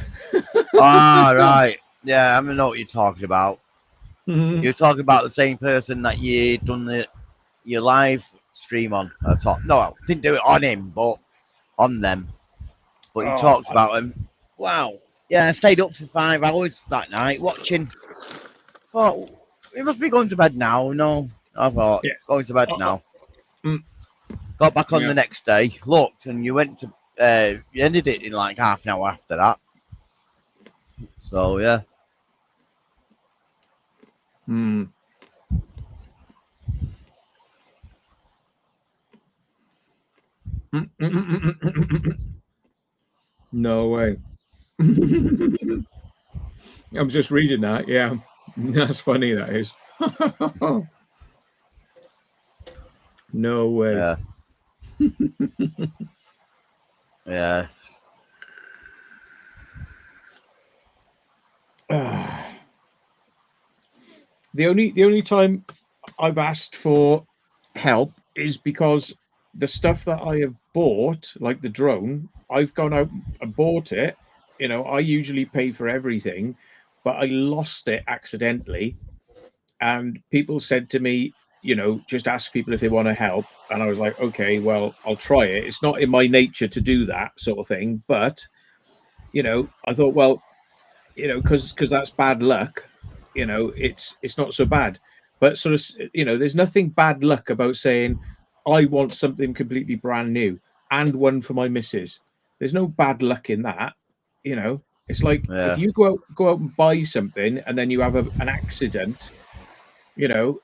Ah, right. Yeah, I know what you're talking about. Mm-hmm. You're talking about the same person that you done your live stream on. No, I didn't do it on him, but on them. But he talks about him. Wow. Yeah, I stayed up for 5 hours that night watching. Thought, he must be going to bed now. No, I thought, going to bed now. Got back on the next day, looked, and you went to, you ended it in like half an hour after that. So, yeah. No way. I'm just reading that. Yeah, that's funny. That is. No way. Yeah. Yeah. The only time I've asked for help is because the stuff that I have bought, like the drone, I've gone out and bought it. You know, I usually pay for everything, but I lost it accidentally. And people said to me, you know, just ask people if they want to help. And I was like, okay, well, I'll try it. It's not in my nature to do that sort of thing. But, you know, I thought, well, you know, because that's bad luck, you know, it's not so bad. But sort of, you know, there's nothing bad luck about saying, I want something completely brand new and one for my missus. There's no bad luck in that, you know. It's like if you go out and buy something and then you have an accident, you know,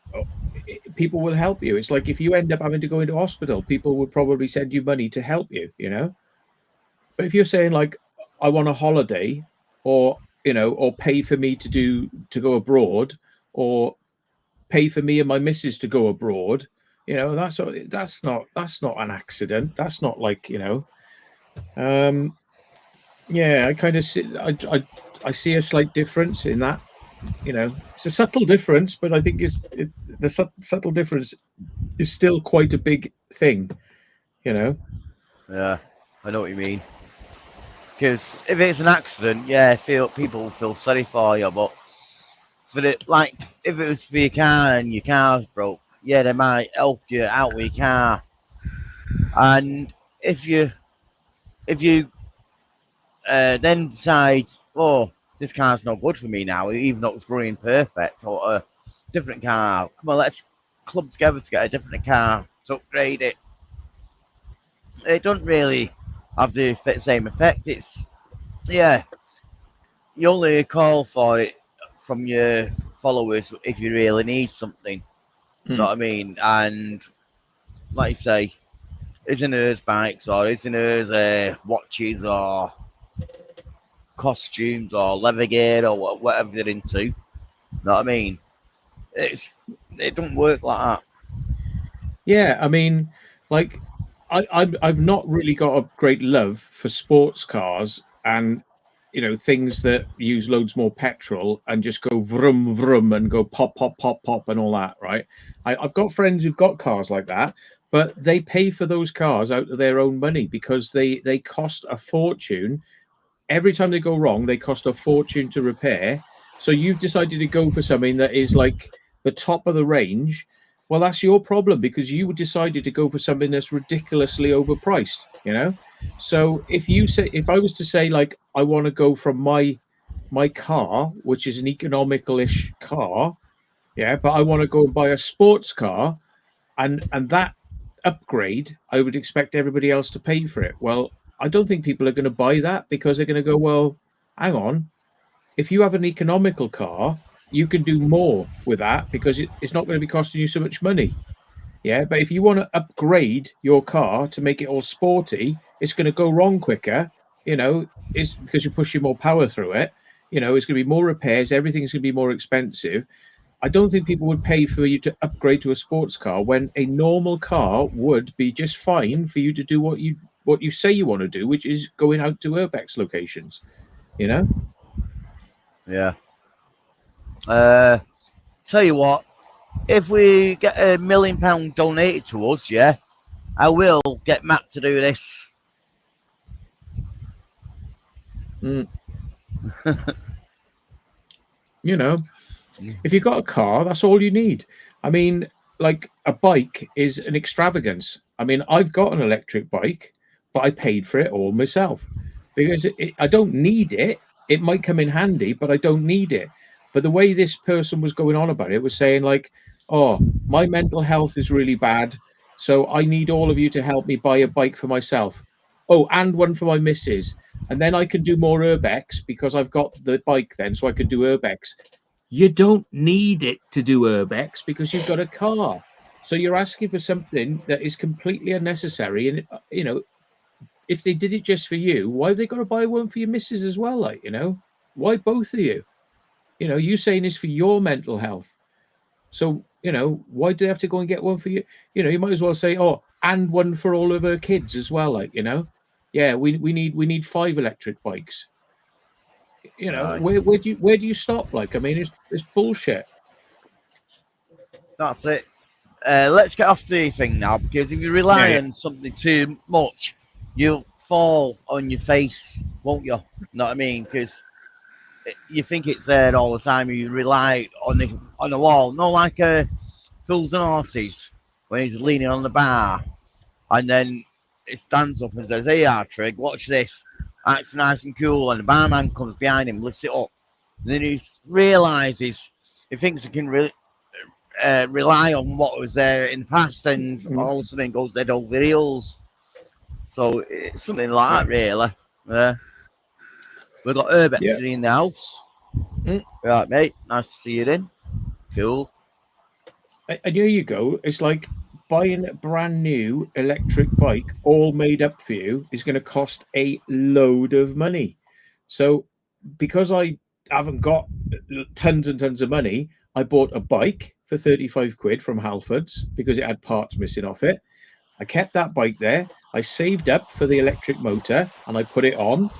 people will help you. It's like if you end up having to go into hospital, people would probably send you money to help you, you know. But if you're saying like, I want a holiday, or you know, or pay for me to go abroad, or pay for me and my missus to go abroad, you know, that's not an accident. That's not like, you know, yeah, I kind of see I see a slight difference in that. You know, it's a subtle difference, but I think the subtle difference is still quite a big thing, you know. Yeah, I know what you mean. Because if it's an accident, yeah, people feel sorry for you, but for it, like if it was for your car and your car's broke, yeah, they might help you out with your car. And if you then decide, oh, this car's no good for me now, even though it's running perfect, or a different car, come on, let's club together to get a different car to upgrade it. It doesn't really have the same effect. It's, yeah, you only call for it from your followers if you really need something. You know what I mean? And like you say, isn't hers bikes or isn't hers watches or costumes or leather gear or whatever they're into. You know what I mean? It doesn't work like that. Yeah, I mean, like I've not really got a great love for sports cars and things that use loads more petrol and just go vroom vroom and go pop pop pop pop and all that, right? I've got friends who've got cars like that, but they pay for those cars out of their own money because they cost a fortune. Every time they go wrong, they cost a fortune to repair. So you've decided to go for something that is like the top of the range. Well, that's your problem because you decided to go for something that's ridiculously overpriced, So if I was to say, like, I want to go from my car, which is an economical-ish car, yeah, but I want to go and buy a sports car, and that upgrade, I would expect everybody else to pay for it. Well, I don't think people are going to buy that because they're going to go, well, hang on, if you have an economical car, you can do more with that because it's not going to be costing you so much money. Yeah, but if you want to upgrade your car to make it all sporty, it's going to go wrong quicker. It's because you're pushing more power through it. It's going to be more repairs. Everything's going to be more expensive. I don't think people would pay for you to upgrade to a sports car when a normal car would be just fine for you to do what you say you want to do, which is going out to urbex locations. Yeah. Tell you what, if we get £1 million donated to us, yeah, I will get Matt to do this. If you've got a car, that's all you need. I mean, like, a bike is an extravagance. I mean, I've got an electric bike, but I paid for it all myself because I don't need it. It might come in handy, but I don't need it. But the way this person was going on about it was saying, like, oh, my mental health is really bad, so I need all of you to help me buy a bike for myself. Oh, and one for my missus. And then I can do more urbex because I've got the bike then, so I can do urbex. You don't need it to do urbex because you've got a car. So you're asking for something that is completely unnecessary. And, if they did it just for you, why have they got to buy one for your missus as well? Like, why both of you? You saying it's for your mental health. So, why do they have to go and get one for you? You might as well say, oh, and one for all of her kids as well. Like, yeah, we need 5 electric bikes. Where do you stop? Like, I mean, it's bullshit. That's it. Let's get off the thing now, because if you rely on something too much, you'll fall on your face, won't you? Know what I mean? Because you think it's there all the time. You rely on the wall. No, like Fools and Horses, when he's leaning on the bar, and then it stands up and says, "Hey, Trig, watch this." Acts nice and cool, and the barman comes behind him, lifts it up, and then he realizes he thinks he can rely on what was there in the past, and all of a sudden goes head over heels. So it's something like that, really. We've got urbex in the house. Right, mate. Nice to see you then. Cool. And here you go. It's like buying a brand new electric bike, all made up for you, is going to cost a load of money. So because I haven't got tons and tons of money, I bought a bike for 35 quid from Halfords because it had parts missing off it. I kept that bike there. I saved up for the electric motor and I put it on,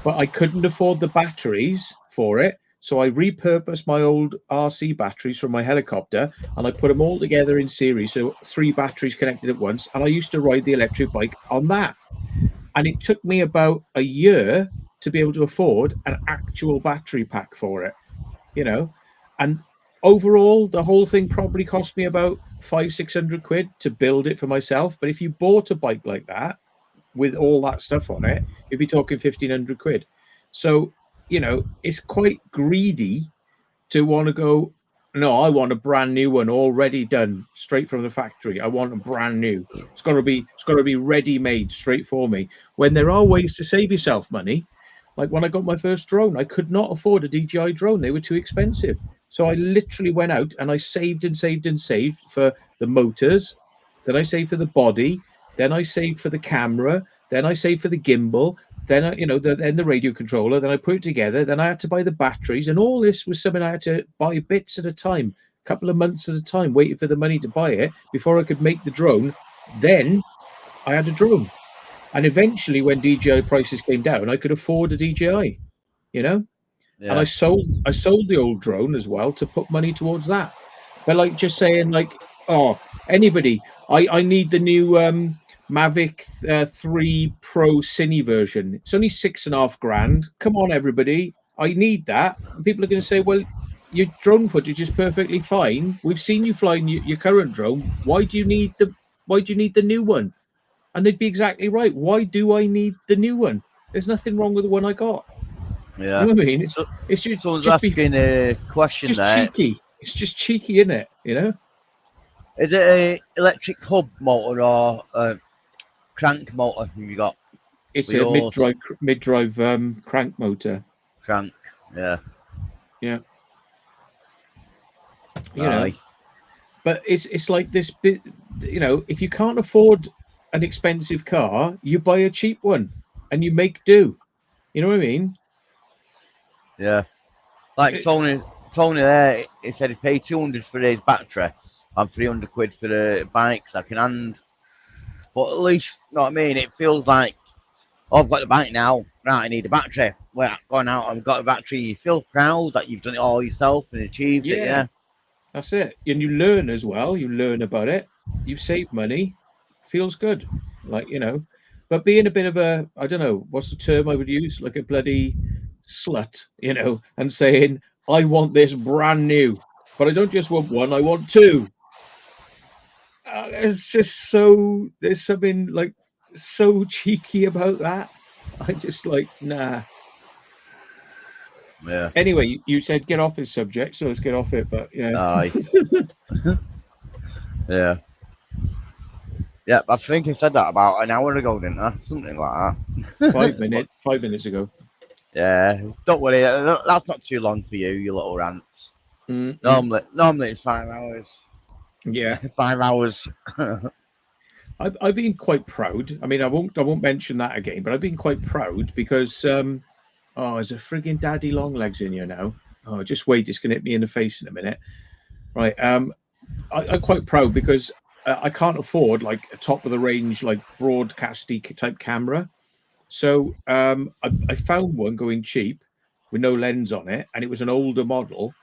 but I couldn't afford the batteries for it. So I repurposed my old RC batteries from my helicopter and I put them all together in series. So 3 batteries connected at once. And I used to ride the electric bike on that. And it took me about a year to be able to afford an actual battery pack for it, and overall, the whole thing probably cost me about 500-600 quid to build it for myself. But if you bought a bike like that with all that stuff on it, you'd be talking 1,500 quid. So, it's quite greedy to want to go, no, I want a brand new one already done straight from the factory. I want a brand new. It's got to be ready made straight for me. When there are ways to save yourself money, like when I got my first drone, I could not afford a DJI drone. They were too expensive. So I literally went out and I saved and saved and saved for the motors. Then I saved for the body. Then I saved for the camera. Then I saved for the gimbal. then then the radio controller, then I put it together, then I had to buy the batteries, and all this was something I had to buy bits at a time, a couple of months at a time, waiting for the money to buy it before I could make the drone. Then I had a drone, and eventually when DJI prices came down, I could afford a DJI, and I sold the old drone as well to put money towards that. But like just saying like, oh, anybody, I need the new Mavic 3 Pro Cine version. It's only $6,500. Come on, everybody, I need that. And people are going to say, well, your drone footage is perfectly fine. We've seen you flying your current drone. Why do you need the new one? And they'd be exactly right. Why do I need the new one? There's nothing wrong with the one I got. Yeah, you know what I mean. It's just someone's asking a question just there. Cheeky. It's just cheeky, isn't it? Is it a electric hub motor or a crank motor you got? It's a mid-drive crank motor. Crank, yeah. But it's like this bit. If you can't afford an expensive car, you buy a cheap one and you make do. You know what I mean? Yeah. Like Tony there, he said he paid 200 for his battery and 300 quid for the bike second hand. But at least, you know what I mean? It feels like, oh, I've got the bike now. Right, I need a battery. Well, going out, I've got a battery. You feel proud that you've done it all yourself and achieved it, yeah. That's it. And you learn as well. You learn about it. You've saved money. Feels good. But being a bit of a, I don't know, what's the term I would use? Like a bloody slut, and saying, I want this brand new, but I don't just want one, I want two. It's just there's something like so cheeky about that. I just like, nah. Yeah. Anyway, you said get off this subject, so let's get off it, but yeah. Aye. Yeah. Yeah, I think I said that about an hour ago, didn't I? Something like that. 5 minutes ago. Yeah, don't worry. That's not too long for you little rants. Mm-hmm. Normally it's 5 hours. Yeah, 5 hours. I've been quite proud. I mean, I won't mention that again, but I've been quite proud because there's a frigging daddy long legs in here now. Oh, just wait, it's gonna hit me in the face in a minute. Right. I'm quite proud because I can't afford like a top of the range like broadcasty type camera. So I found one going cheap with no lens on it, and it was an older model.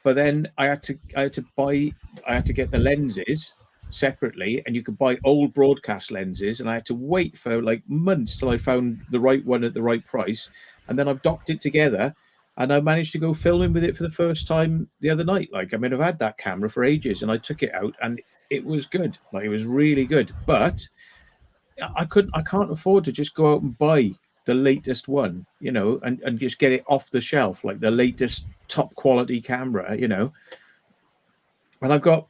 But then I had to get the lenses separately, and you could buy old broadcast lenses, and I had to wait for like months till I found the right one at the right price, and then I've docked it together, and I managed to go filming with it for the first time the other night. Like, I mean, I've had that camera for ages, and I took it out, and it was good. Like, it was really good, but I can't afford to just go out and buy the latest one, and just get it off the shelf, like the latest top quality camera, And I've got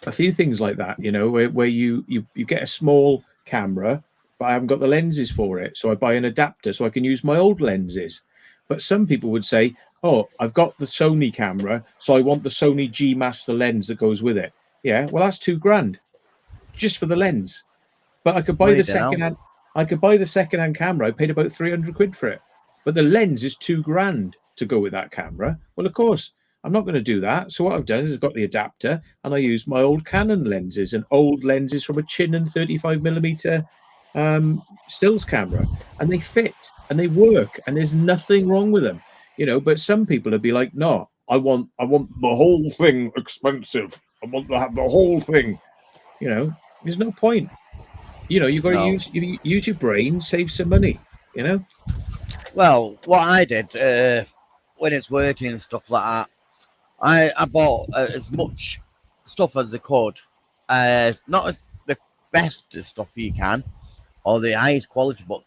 a few things like that, where you get a small camera, but I haven't got the lenses for it. So I buy an adapter so I can use my old lenses. But some people would say, oh, I've got the Sony camera, so I want the Sony G Master lens that goes with it. Yeah, well, that's $2,000 just for the lens. But I could buy the second-hand. I could buy the second-hand camera. I paid about 300 quid for it, but the lens is $2,000 to go with that camera. Well, of course, I'm not going to do that. So what I've done is I've got the adapter, and I use my old Canon lenses and old lenses from a Chinon 35mm stills camera, and they fit and they work, and there's nothing wrong with them, But some people would be like, no, I want the whole thing expensive. I want to have the whole thing. There's no point. You've got to use your brain, save some money, Well, what I did when it's working and stuff like that, I bought as much stuff as I could. Not as the best stuff you can, or the highest quality, but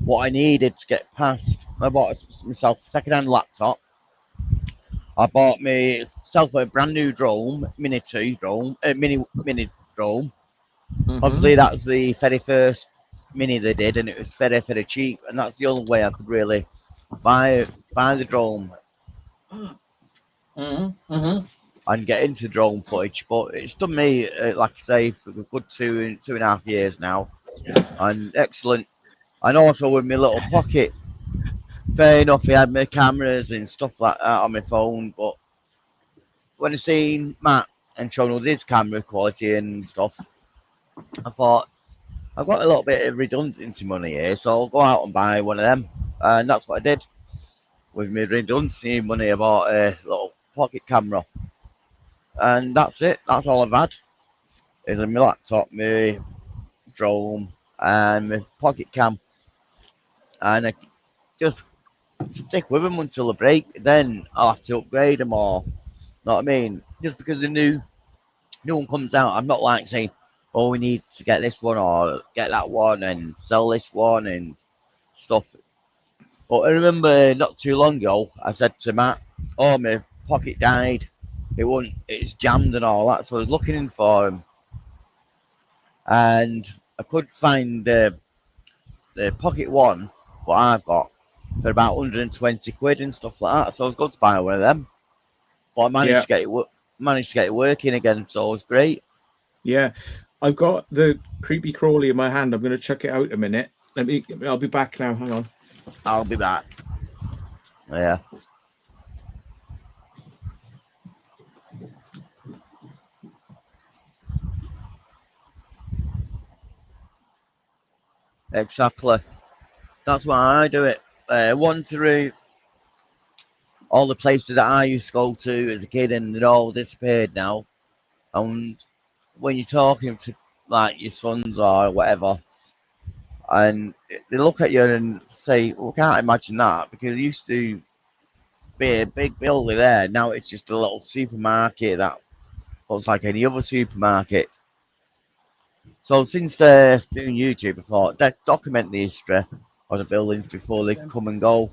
what I needed to get past. I bought myself a second-hand laptop. I bought myself a brand new drone, mini drone. Mm-hmm. Obviously, that was the very first mini they did, and it was very, very cheap. And that's the only way I could really buy the drone and get into drone footage. But it's done me, like I say, for a good 2.5 years now, and excellent And also with my little pocket. Fair enough, he had my cameras and stuff like that on my phone, but when I seen Matt and shown us his camera quality and stuff, I thought, I've got a little bit of redundancy money here, so I'll go out and buy one of them. And that's what I did. With my redundancy money, I bought a little pocket camera. And that's it. That's all I've had. Is my laptop, my drone, and my pocket cam. And I just stick with them until the break. Then I'll have to upgrade them or, know what I mean? Just because the new one comes out, I'm not like saying, oh, we need to get this one or get that one and sell this one and stuff. But I remember not too long ago, I said to Matt, oh, my pocket died. It's jammed and all that. So I was looking for him. And I could find the pocket one, what I've got, for about 120 quid and stuff like that. So I was going to buy one of them. But I managed to get it working again, so it was great. Yeah, I've got the creepy crawly in my hand. I'm going to check it out a minute. I'll be back now. Hang on. I'll be back. Yeah. Exactly. That's why I do it. One through all the places that I used to go to as a kid, and they're all disappeared now. And when you're talking to like your sons or whatever, and they look at you and say, "Well, I can't imagine that because it used to be a big building there. Now it's just a little supermarket that looks like any other supermarket." So since they're doing YouTube, I thought they document the history of the buildings before they come and go,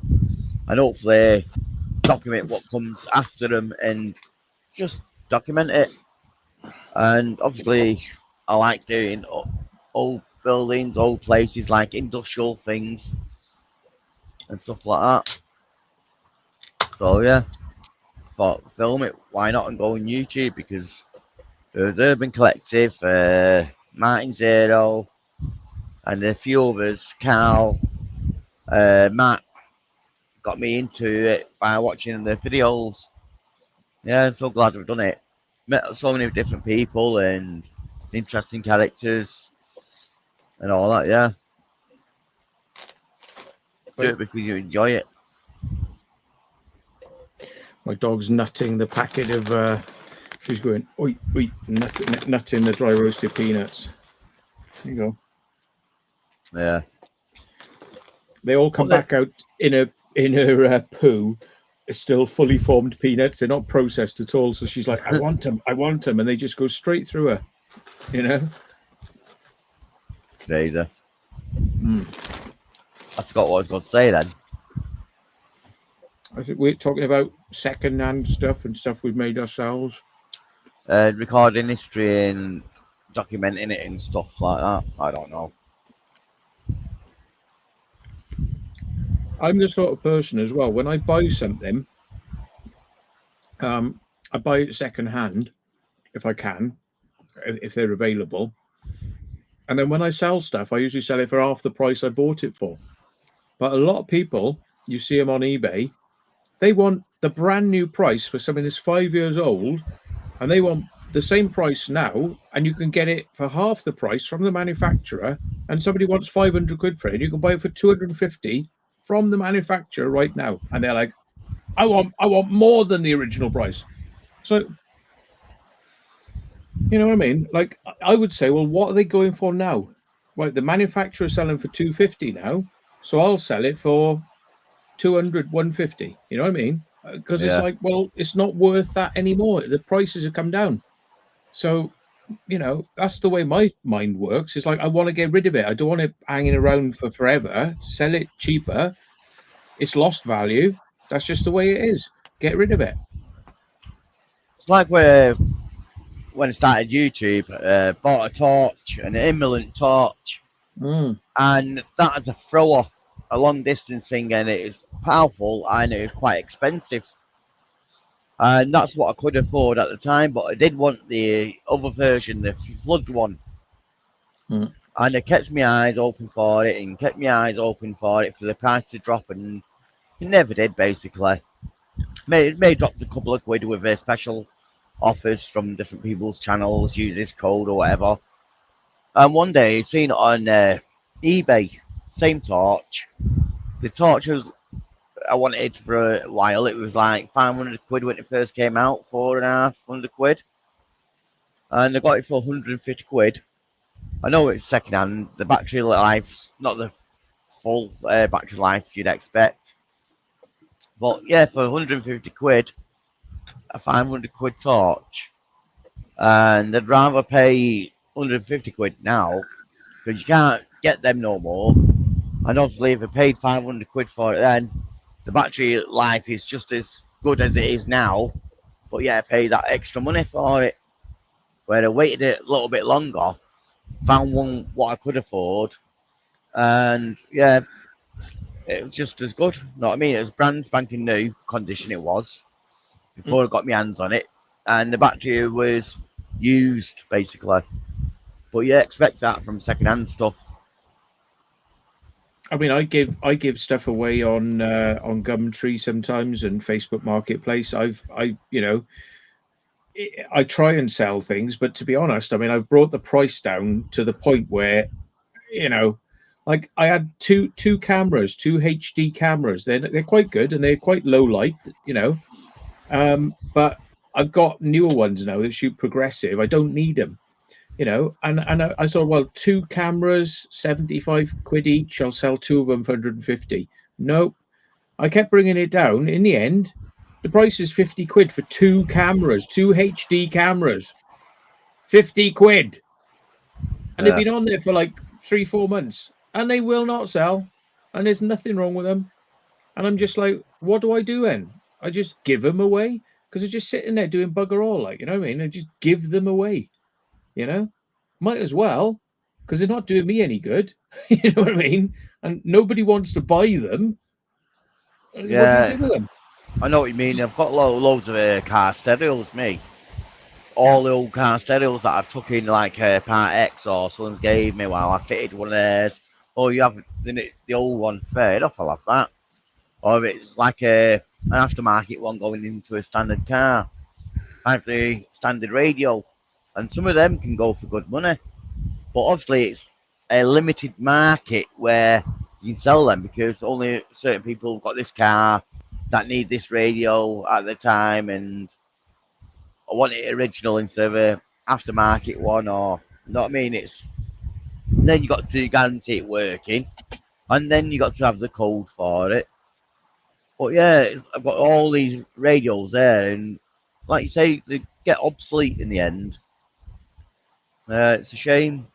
and hopefully document what comes after them and just document it. And obviously, I like doing old buildings, old places, like industrial things and stuff like that. So yeah, thought film it. Why not and go on YouTube? Because there's Urban Collective, Martin Zero, and a few others. Carl, Matt got me into it by watching the videos. Yeah, I'm so glad we've done it. Met so many different people and interesting characters and all that. Yeah, do it because you enjoy it. My dog's nutting the packet of. She's going, oi, oi, nutting the dry roasted peanuts. There you go. Yeah. They all come back out in her poo. It's still fully formed peanuts. They're not processed at all. So she's like, I want them, and they just go straight through her. You know. Crazy. I forgot what I was going to say then. I think we're talking about second-hand stuff and stuff we've made ourselves. Recording history and documenting it and stuff like that. I don't know. I'm the sort of person as well. When I buy something, I buy it second-hand if I can, if they're available. And then when I sell stuff, I usually sell it for half the price I bought it for. But a lot of people, you see them on eBay, they want the brand new price for something that's 5 years old, and they want the same price now, and you can get it for half the price from the manufacturer, and somebody wants 500 quid for it, and you can buy it for 250 from the manufacturer right now. And they're like, I want more than the original price. So, you know what I mean? Like, I would say, well, what are they going for now? Right, the manufacturer's selling for 250 now, so I'll sell it for 200, 150. You know what I mean? Because it's like, well, it's not worth that anymore. The prices have come down. So, you know, that's the way my mind works. It's like, I want to get rid of it. I don't want it hanging around for forever. Sell it cheaper. It's lost value. That's just the way it is. Get rid of it. It's like when I started YouTube, bought a torch, an Immelent torch, and that is a thrower, a long distance thing, and it is powerful and it is quite expensive. And that's what I could afford at the time, but I did want the other version, the flood one. And I kept my eyes open for it and kept my eyes open for it for the price to drop, and it never did, basically. May dropped a couple of quid with special offers from different people's channels, use this code or whatever. And one day I seen it on eBay, same torch. The torch I wanted for a while. It was like 500 quid when it first came out, 450 quid. And I got it for 150 quid. I know it's second hand. The battery life's not the full battery life you'd expect. But yeah, for 150 quid, a 500 quid torch. And I'd rather pay 150 quid now, because you can't get them no more. And obviously, if I paid 500 quid for it then, the battery life is just as good as it is now. But yeah, I paid that extra money for it. Where I waited a little bit longer, found one what I could afford, and yeah, it was just as good. You know what I mean? It was brand spanking new condition it was before I got my hands on it, and the battery was used basically. But yeah, expect that from second-hand stuff. I mean, I give stuff away on Gumtree sometimes and Facebook Marketplace. I try and sell things, but to be honest, I mean, I've brought the price down to the point where, like I had two cameras, two HD cameras. They're quite good and they're quite low light, but I've got newer ones now that shoot progressive. I don't need them. And I thought, well, two cameras, 75 quid each. I'll sell two of them for 150. Nope. I kept bringing it down. In the end, the price is 50 quid for two cameras, two HD cameras. 50 quid. And they've been on there for like 3-4 months. And they will not sell. And there's nothing wrong with them. And I'm just like, what do I do then? I just give them away? Because they're just sitting there doing bugger all, like, you know what I mean? I just give them away. Might as well, because they're not doing me any good. You know what I mean? And nobody wants to buy them. Yeah, what do you do with them? I know what you mean. I've got loads of car stereos, me. All the old car stereos that I've took in, like Part X or someone's gave me while I fitted one of theirs. Or you have the old one, fair enough, I'll have that. Or if it's like an aftermarket one going into a standard car. I have the standard radio. And some of them can go for good money. But obviously it's a limited market where you can sell them, because only certain people have got this car that need this radio at the time, and I want it original instead of a aftermarket one, or you know what I mean? Then you got to guarantee it working, and then you got to have the code for it. But yeah, I've got all these radios there, and like you say, they get obsolete in the end. It's a shame.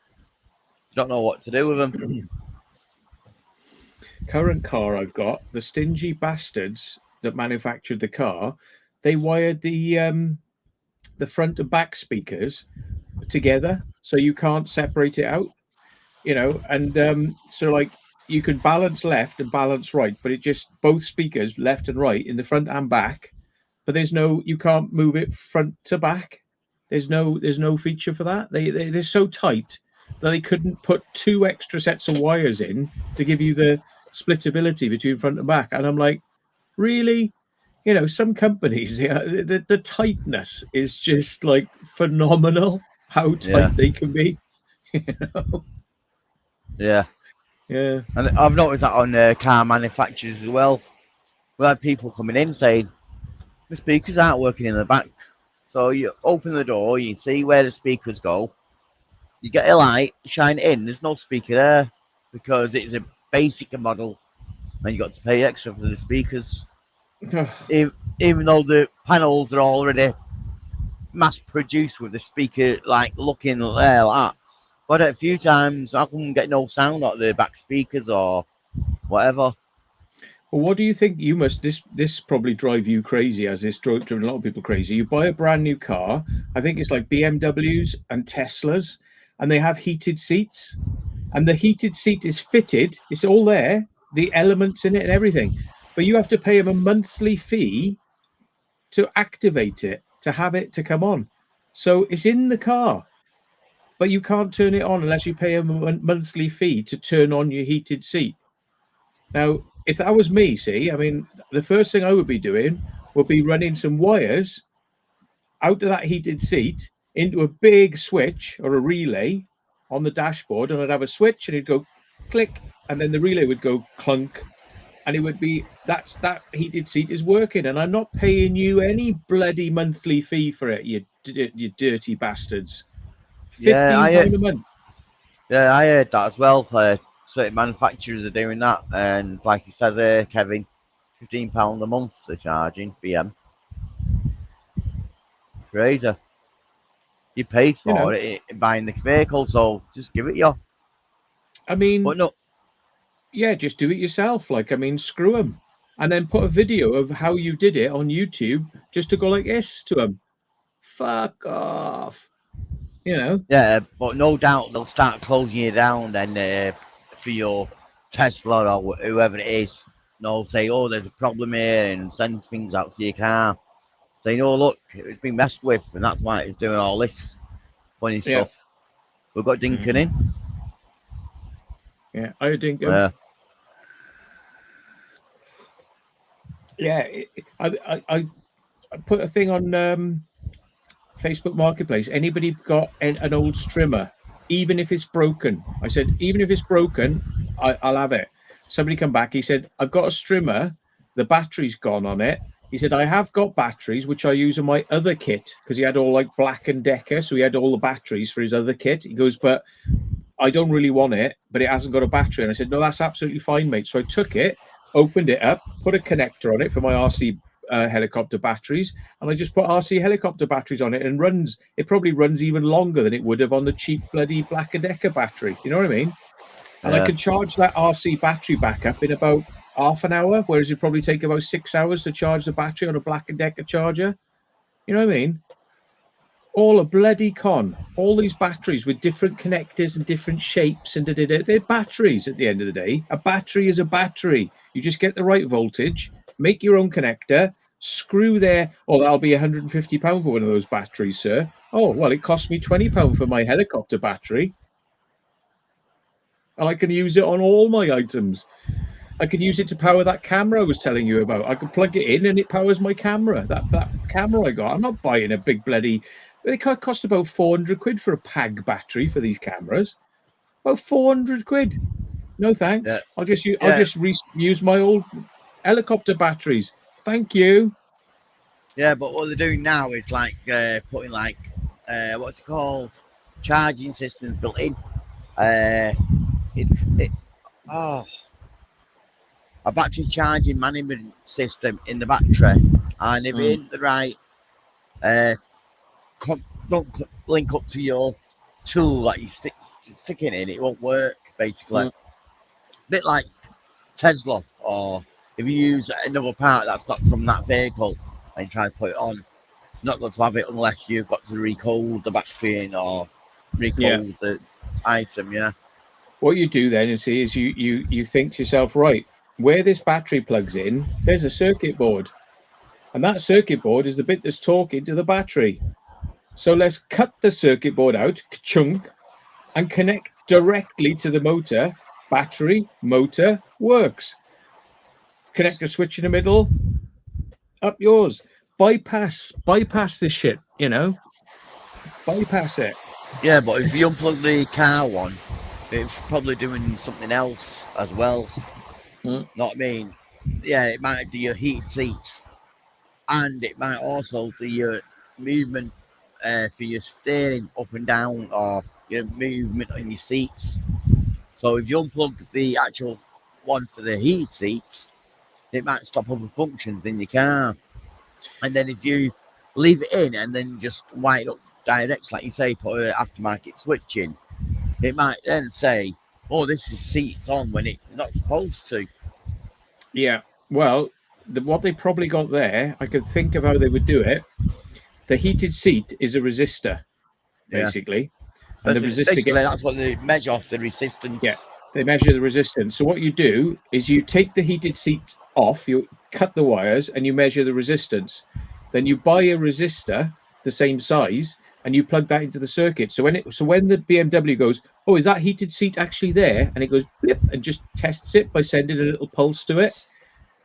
You don't know what to do with them. Current car I've got, the stingy bastards that manufactured the car, they wired the front and back speakers together, so you can't separate it out. And so like you can balance left and balance right, but it just both speakers left and right in the front and back. But you can't move it front to back. There's no feature for that. They're so tight that they couldn't put two extra sets of wires in to give you the splittability between front and back. And I'm like, really? Some companies, the tightness is just like phenomenal. How tight they can be. Yeah. And I've noticed that on car manufacturers as well. We had people coming in saying the speakers aren't working in the back. So you open the door, you see where the speakers go. You get a light, shine it in. There's no speaker there because it's a basic model, and you got to pay extra for the speakers. Even though the panels are already mass produced with the speaker like looking there like that. But a few times I couldn't get no sound out of the back speakers or whatever. Well, what do you think? This probably drive you crazy, as this driven a lot of people crazy. You buy a brand new car, I think it's like BMWs and Teslas, and they have heated seats, and the heated seat is fitted. It's all there, the elements in it and everything, but you have to pay them a monthly fee to activate it, to have it to come on. So it's in the car. but you can't turn it on unless you pay a monthly fee to turn on your heated seat. Now, if that was me, see, I mean, the first thing I would be doing would be running some wires out of that heated seat into a big switch or a relay on the dashboard, and I'd have a switch and it'd go click, and then the relay would go clunk, and it would be that heated seat is working, and I'm not paying you any bloody monthly fee for it, you dirty bastards. £15 a month. Yeah, I heard that as well. Certain manufacturers are doing that, and like he says there, Kevin, £15 a month they're charging BM. Crazy. You paid for it buying the vehicle, so just give it you. I mean, but no. Yeah, just do it yourself. Like, I mean, screw them. And then put a video of how you did it on YouTube just to go like this to them. Fuck off. You know? Yeah, but no doubt they'll start closing you down then for your Tesla or whoever it is. They'll say, oh, there's a problem here, and send things out to your car. Saying, oh, look, it's been messed with, and that's why it's doing all this funny stuff. We've got Dinkin in. Yeah, I Dinkin. Yeah, I put a thing on Facebook Marketplace. Anybody got an old strimmer, even if it's broken? I said, even if it's broken, I'll have it. Somebody come back. He said, I've got a strimmer. The battery's gone on it. He said, I have got batteries, which I use in my other kit, because he had all like Black & Decker. So he had all the batteries for his other kit. He goes, but I don't really want it, but it hasn't got a battery. And I said, no, that's absolutely fine, mate. So I took it, opened it up, put a connector on it for my RC helicopter batteries, and I just put RC helicopter batteries on it, and it probably runs even longer than it would have on the cheap bloody Black & Decker battery. You know what I mean? And I can charge that RC battery back up in about half an hour, whereas it probably take about 6 hours to charge the battery on a Black & Decker charger. You know what I mean? All a bloody con. All these batteries with different connectors and different shapes, and they're batteries at the end of the day. A battery is a battery. You just get the right voltage, make your own connector, screw there. Oh, that'll be £150 for one of those batteries, sir. Oh, well, it cost me £20 for my helicopter battery. And I can use it on all my items. I could use it to power that camera I was telling you about. I could plug it in and it powers my camera. That camera I got. I'm not buying a big bloody... They cost about 400 quid for a PAG battery for these cameras. About 400 quid. No thanks. Yeah. I'll just use my old helicopter batteries. Thank you. Yeah, but what they're doing now is like putting like what's it called? Charging systems built in. A battery charging management system in the battery, and if it ain't the right don't link up to your tool that you sticking in, it won't work basically. A bit like Tesla, or if you use another part that's not from that vehicle and try to put it on, it's not going to have it unless you've got to recode the battery in or recode the item. What you do then is you think to yourself, right, where this battery plugs in, there's a circuit board, and that circuit board is the bit that's talking to the battery. So let's cut the circuit board out, chunk, and connect directly to the motor. Battery, motor, works. Connect a switch in the middle, up yours. Bypass this shit, bypass it. Yeah, but if you unplug the car one, it's probably doing something else as well. Know what I mean? Yeah, it might do your heated seats, and it might also do your movement for your steering up and down, or your movement on your seats. So if you unplug the actual one for the heated seats, it might stop other functions in your car. And then if you leave it in and then just wire it up direct, like you say, put an aftermarket switch in, it might then say, oh, this is seats on, when it's not supposed to. Yeah, well, what they probably got there, I could think of how they would do it. The heated seat is a resistor, basically. And the resistor that's what they measure off, the resistance. Yeah, they measure the resistance. So what you do is you take the heated seat off, you cut the wires, and you measure the resistance. Then you buy a resistor the same size, and you plug that into the circuit. So when the BMW goes, oh, is that heated seat actually there? And it goes blip and just tests it by sending a little pulse to it.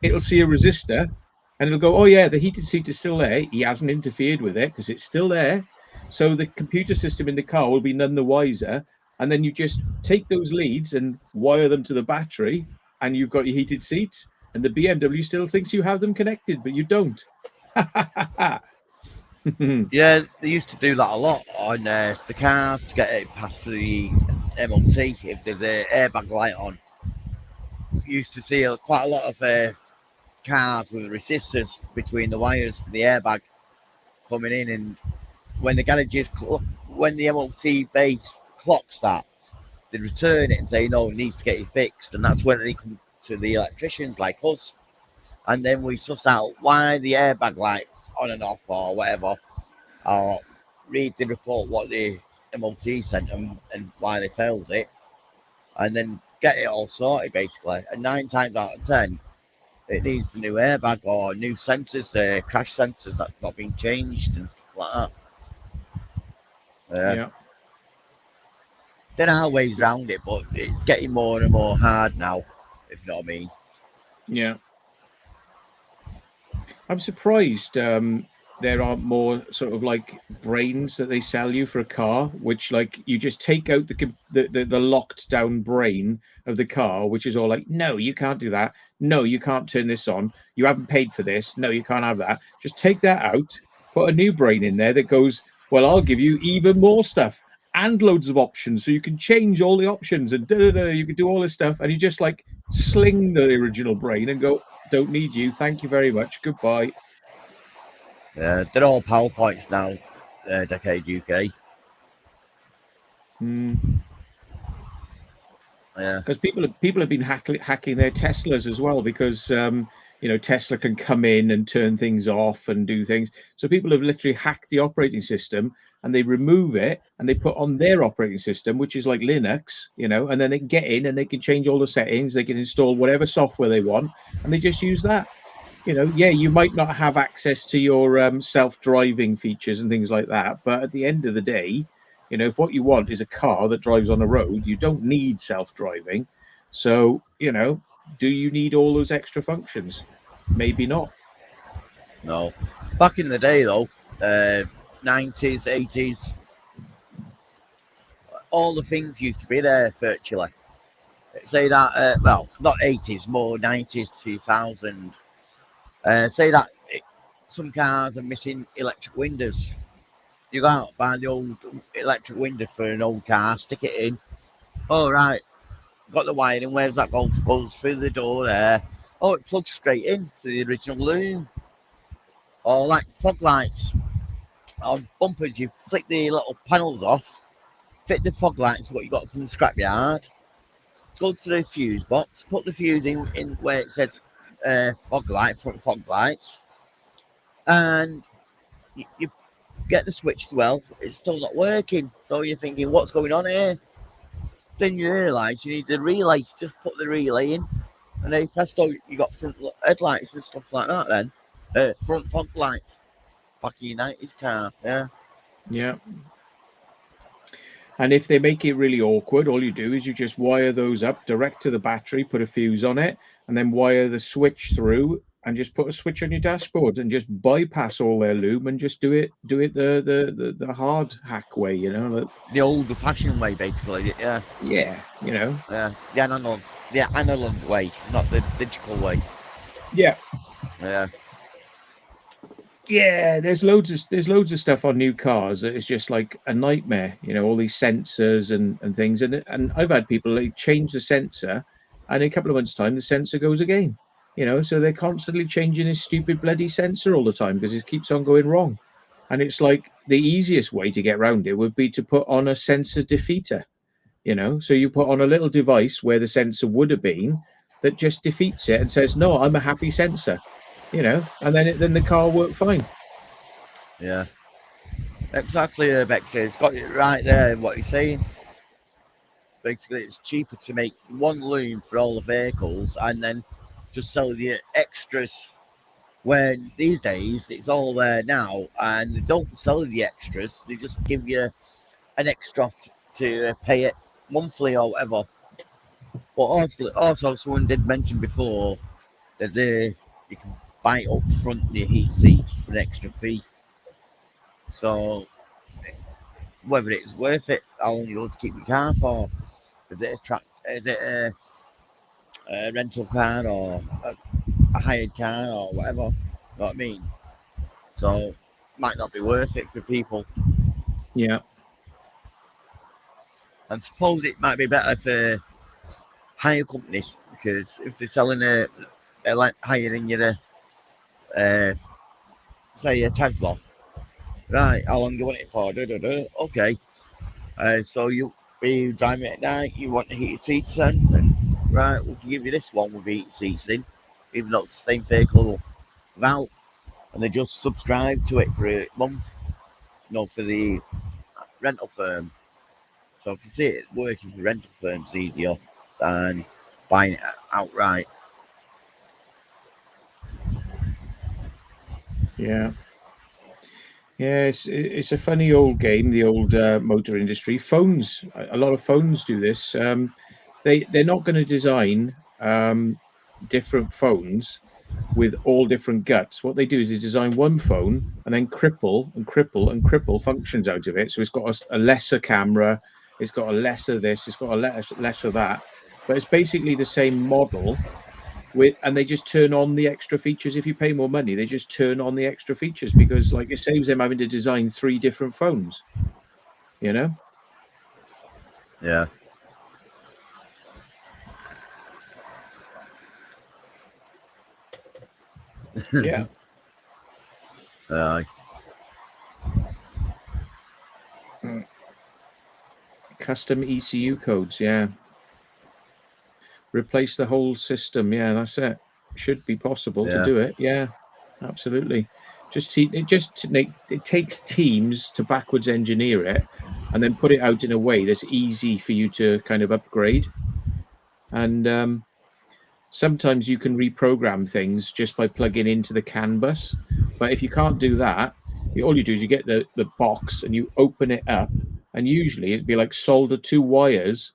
It'll see a resistor, and it'll go, oh yeah, the heated seat is still there. He hasn't interfered with it because it's still there. So the computer system in the car will be none the wiser. And then you just take those leads and wire them to the battery, and you've got your heated seats. And the BMW still thinks you have them connected, but you don't. Yeah, they used to do that a lot on the cars to get it past the MOT if there's an airbag light on. You used to see quite a lot of cars with resistors between the wires for the airbag coming in, and when the garages, when the MOT base clocks that, they return it and say, no, it needs to get you fixed, and that's when they come to the electricians like us, and then we suss out why the airbag lights on and off or whatever, or read the report what the MOT sent them and why they failed it, and then get it all sorted basically. And 9 times out of 10 it needs a new airbag or new sensors, crash sensors that's not been changed and stuff like that. Yeah. There are ways around it, but it's getting more and more hard now, if you know what I mean. Yeah. I'm surprised there aren't more sort of like brains that they sell you for a car, which like you just take out the locked down brain of the car, which is all like, no, you can't do that. No, you can't turn this on. You haven't paid for this. No, you can't have that. Just take that out, put a new brain in there that goes, well, I'll give you even more stuff and loads of options. So you can change all the options and you can do all this stuff. And you just like sling the original brain and go, don't need you. Thank you very much. Goodbye. They're all PowerPoints now, Decade UK. Because people have been hacking their Teslas as well, because Tesla can come in and turn things off and do things. So people have literally hacked the operating system, and they remove it and they put on their operating system, which is like Linux, and then they can get in and they can change all the settings. They can install whatever software they want, and they just use that. You might not have access to your self-driving features and things like that, but at the end of the day, if what you want is a car that drives on a road, you don't need self-driving. So, do you need all those extra functions? Maybe not. No. Back in the day, though, 90s, 80s, all the things used to be there virtually. Say that, not 80s, more 90s, 2000. Say that some cars are missing electric windows. You go out, buy the old electric window for an old car, stick it in. Oh, right. Got the wiring. Where's that go? Goes through the door there. Oh, it plugs straight into the original loom. Or like fog lights on bumpers. You flick the little panels off, fit the fog lights, what you got from the scrapyard. Go to the fuse box, put the fuse in where it says fog light, front fog lights. And you get the switch as well, it's still not working. So you're thinking, what's going on here? Then you realise you need the relay. Just put the relay in, and then presto, you got front headlights and stuff like that. Then front fog lights, back in your 90s car. Yeah. And if they make it really awkward, all you do is you just wire those up direct to the battery, put a fuse on it, and then wire the switch through, and just put a switch on your dashboard and just bypass all their loom and just do it the hard hack way, the old-fashioned way, basically. Yeah. The analog way, not the digital way. Yeah. There's loads of stuff on new cars that is just like a nightmare. All these sensors and things, and I've had people like change the sensor, and in a couple of months' time the sensor goes again. So they're constantly changing this stupid bloody sensor all the time because it keeps on going wrong. And it's like the easiest way to get around it would be to put on a sensor defeater, So you put on a little device where the sensor would have been that just defeats it and says, no, I'm a happy sensor, and then the car worked fine. Yeah. Exactly, Bex. It's got it right there, what you're saying. Basically, it's cheaper to make one loom for all the vehicles and then just sell the extras When these days it's all there now, and they don't sell you the extras. They just give you an extra to pay it monthly or whatever. But also someone did mention before, there's you can buy it up front in your heat seats for an extra fee. So whether it's worth it, how long you want to keep your car for? Is it a rental car or a hired car or whatever? You know what I mean? So might not be worth it for people. Yeah. And suppose it might be better for hire companies, because if they're selling hiring you say a Tesla, right? How long do you want it for? Okay. So you be driving it at night. You want the heated seats then? And, right, we can give you this one with heated seats in, even though it's the same vehicle without. And they just subscribe to it for a month. For the rental firm. So I can see it working for rental firms easier than buying it outright. Yeah. Yeah, it's a funny old game, the old motor industry. Phones, a lot of phones do this. They're not going to design different phones with all different guts. What they do is they design one phone and then cripple functions out of it. So it's got a lesser camera, it's got a lesser this, it's got a lesser that, but it's basically the same model. And they just turn on the extra features. If you pay more money, they just turn on the extra features, because like it saves them having to design 3 different phones, Yeah. Yeah. Custom ECU codes. Yeah. Replace the whole system. Yeah, that's it. Should be possible to do it. Yeah, absolutely. It takes teams to backwards engineer it and then put it out in a way that's easy for you to kind of upgrade. And sometimes you can reprogram things just by plugging into the CAN bus. But if you can't do that, all you do is you get the box and you open it up, and usually it'd be like solder 2 wires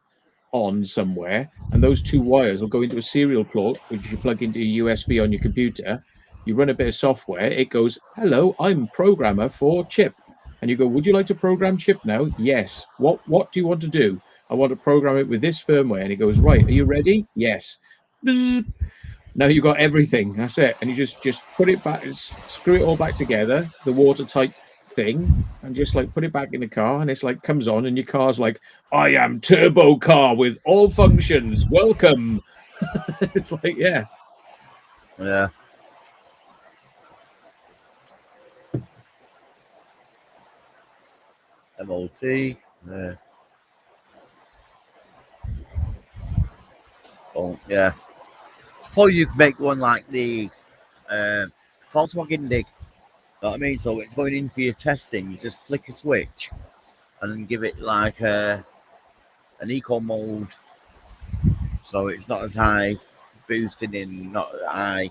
on somewhere, and those 2 wires will go into a serial port, which you plug into your USB on your computer. You run a bit of software, it goes, hello, I'm programmer for Chip. And you go, would you like to program Chip now? Yes. What do you want to do? I want to program it with this firmware. And he goes, right, are you ready? Yes. Now you got everything. That's it. And you just put it back, screw it all back together, the watertight thing, and just like put it back in the car, and it's like comes on, and your car's like, I am turbo car with all functions. Welcome. It's like, yeah. MOT. Yeah. Oh, yeah. Suppose you could make one like the Volkswagen Dig. Know what I mean? So it's going in for your testing. You just flick a switch and then give it like an eco mode, so it's not as high boosting in, not high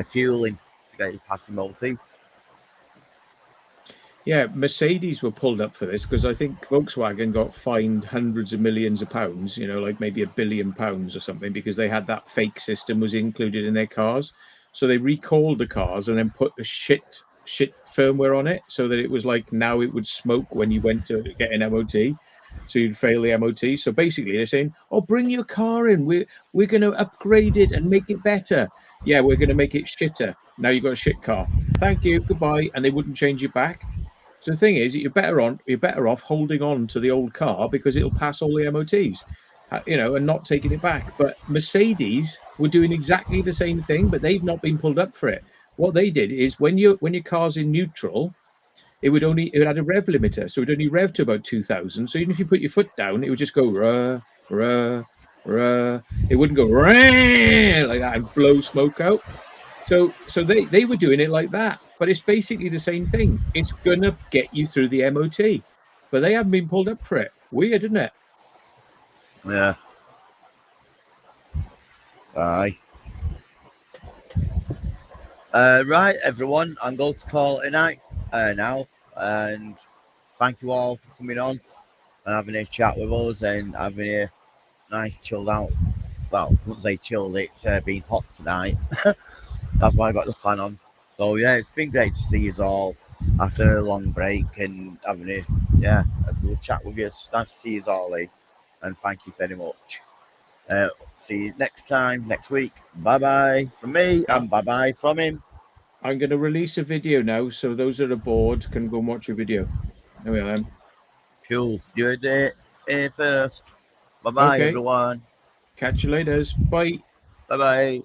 fueling to get you past the MOT. Yeah, Mercedes were pulled up for this because I think Volkswagen got fined hundreds of millions of pounds, like maybe £1 billion or something, because they had that fake system was included in their cars. So they recalled the cars and then put the shit firmware on it, so that it was like now it would smoke when you went to get an MOT. So you'd fail the MOT. So basically they're saying, oh, bring your car in. We're going to upgrade it and make it better. Yeah, we're going to make it shitter. Now you've got a shit car. Thank you. Goodbye. And they wouldn't change it back. So the thing is, you're better off holding on to the old car, because it'll pass all the MOTs, and not taking it back. But Mercedes were doing exactly the same thing, but they've not been pulled up for it. What they did is when your car's in neutral, it had a rev limiter, so it would only rev to about 2,000. So even if you put your foot down, it would just go rah, rah, rah. It wouldn't go rah like that and blow smoke out. So they were doing it like that, but it's basically the same thing. It's gonna get you through the MOT, but they haven't been pulled up for it. Weird, isn't it? Yeah. Aye. Right, everyone, I'm going to call it a night now, and thank you all for coming on and having a chat with us and having a nice chilled out. Well, I wouldn't say chilled, it's been hot tonight. That's why I got the fan on. So yeah, it's been great to see you all after a long break and having a good chat with you. It's nice to see you all, and thank you very much. See you next time, next week. Bye bye from me and bye bye from him. I'm going to release a video now, so those that are bored can go and watch a video. There we are. Cool. You heard it here first. Bye bye, everyone. Catch you later. Bye. Bye bye.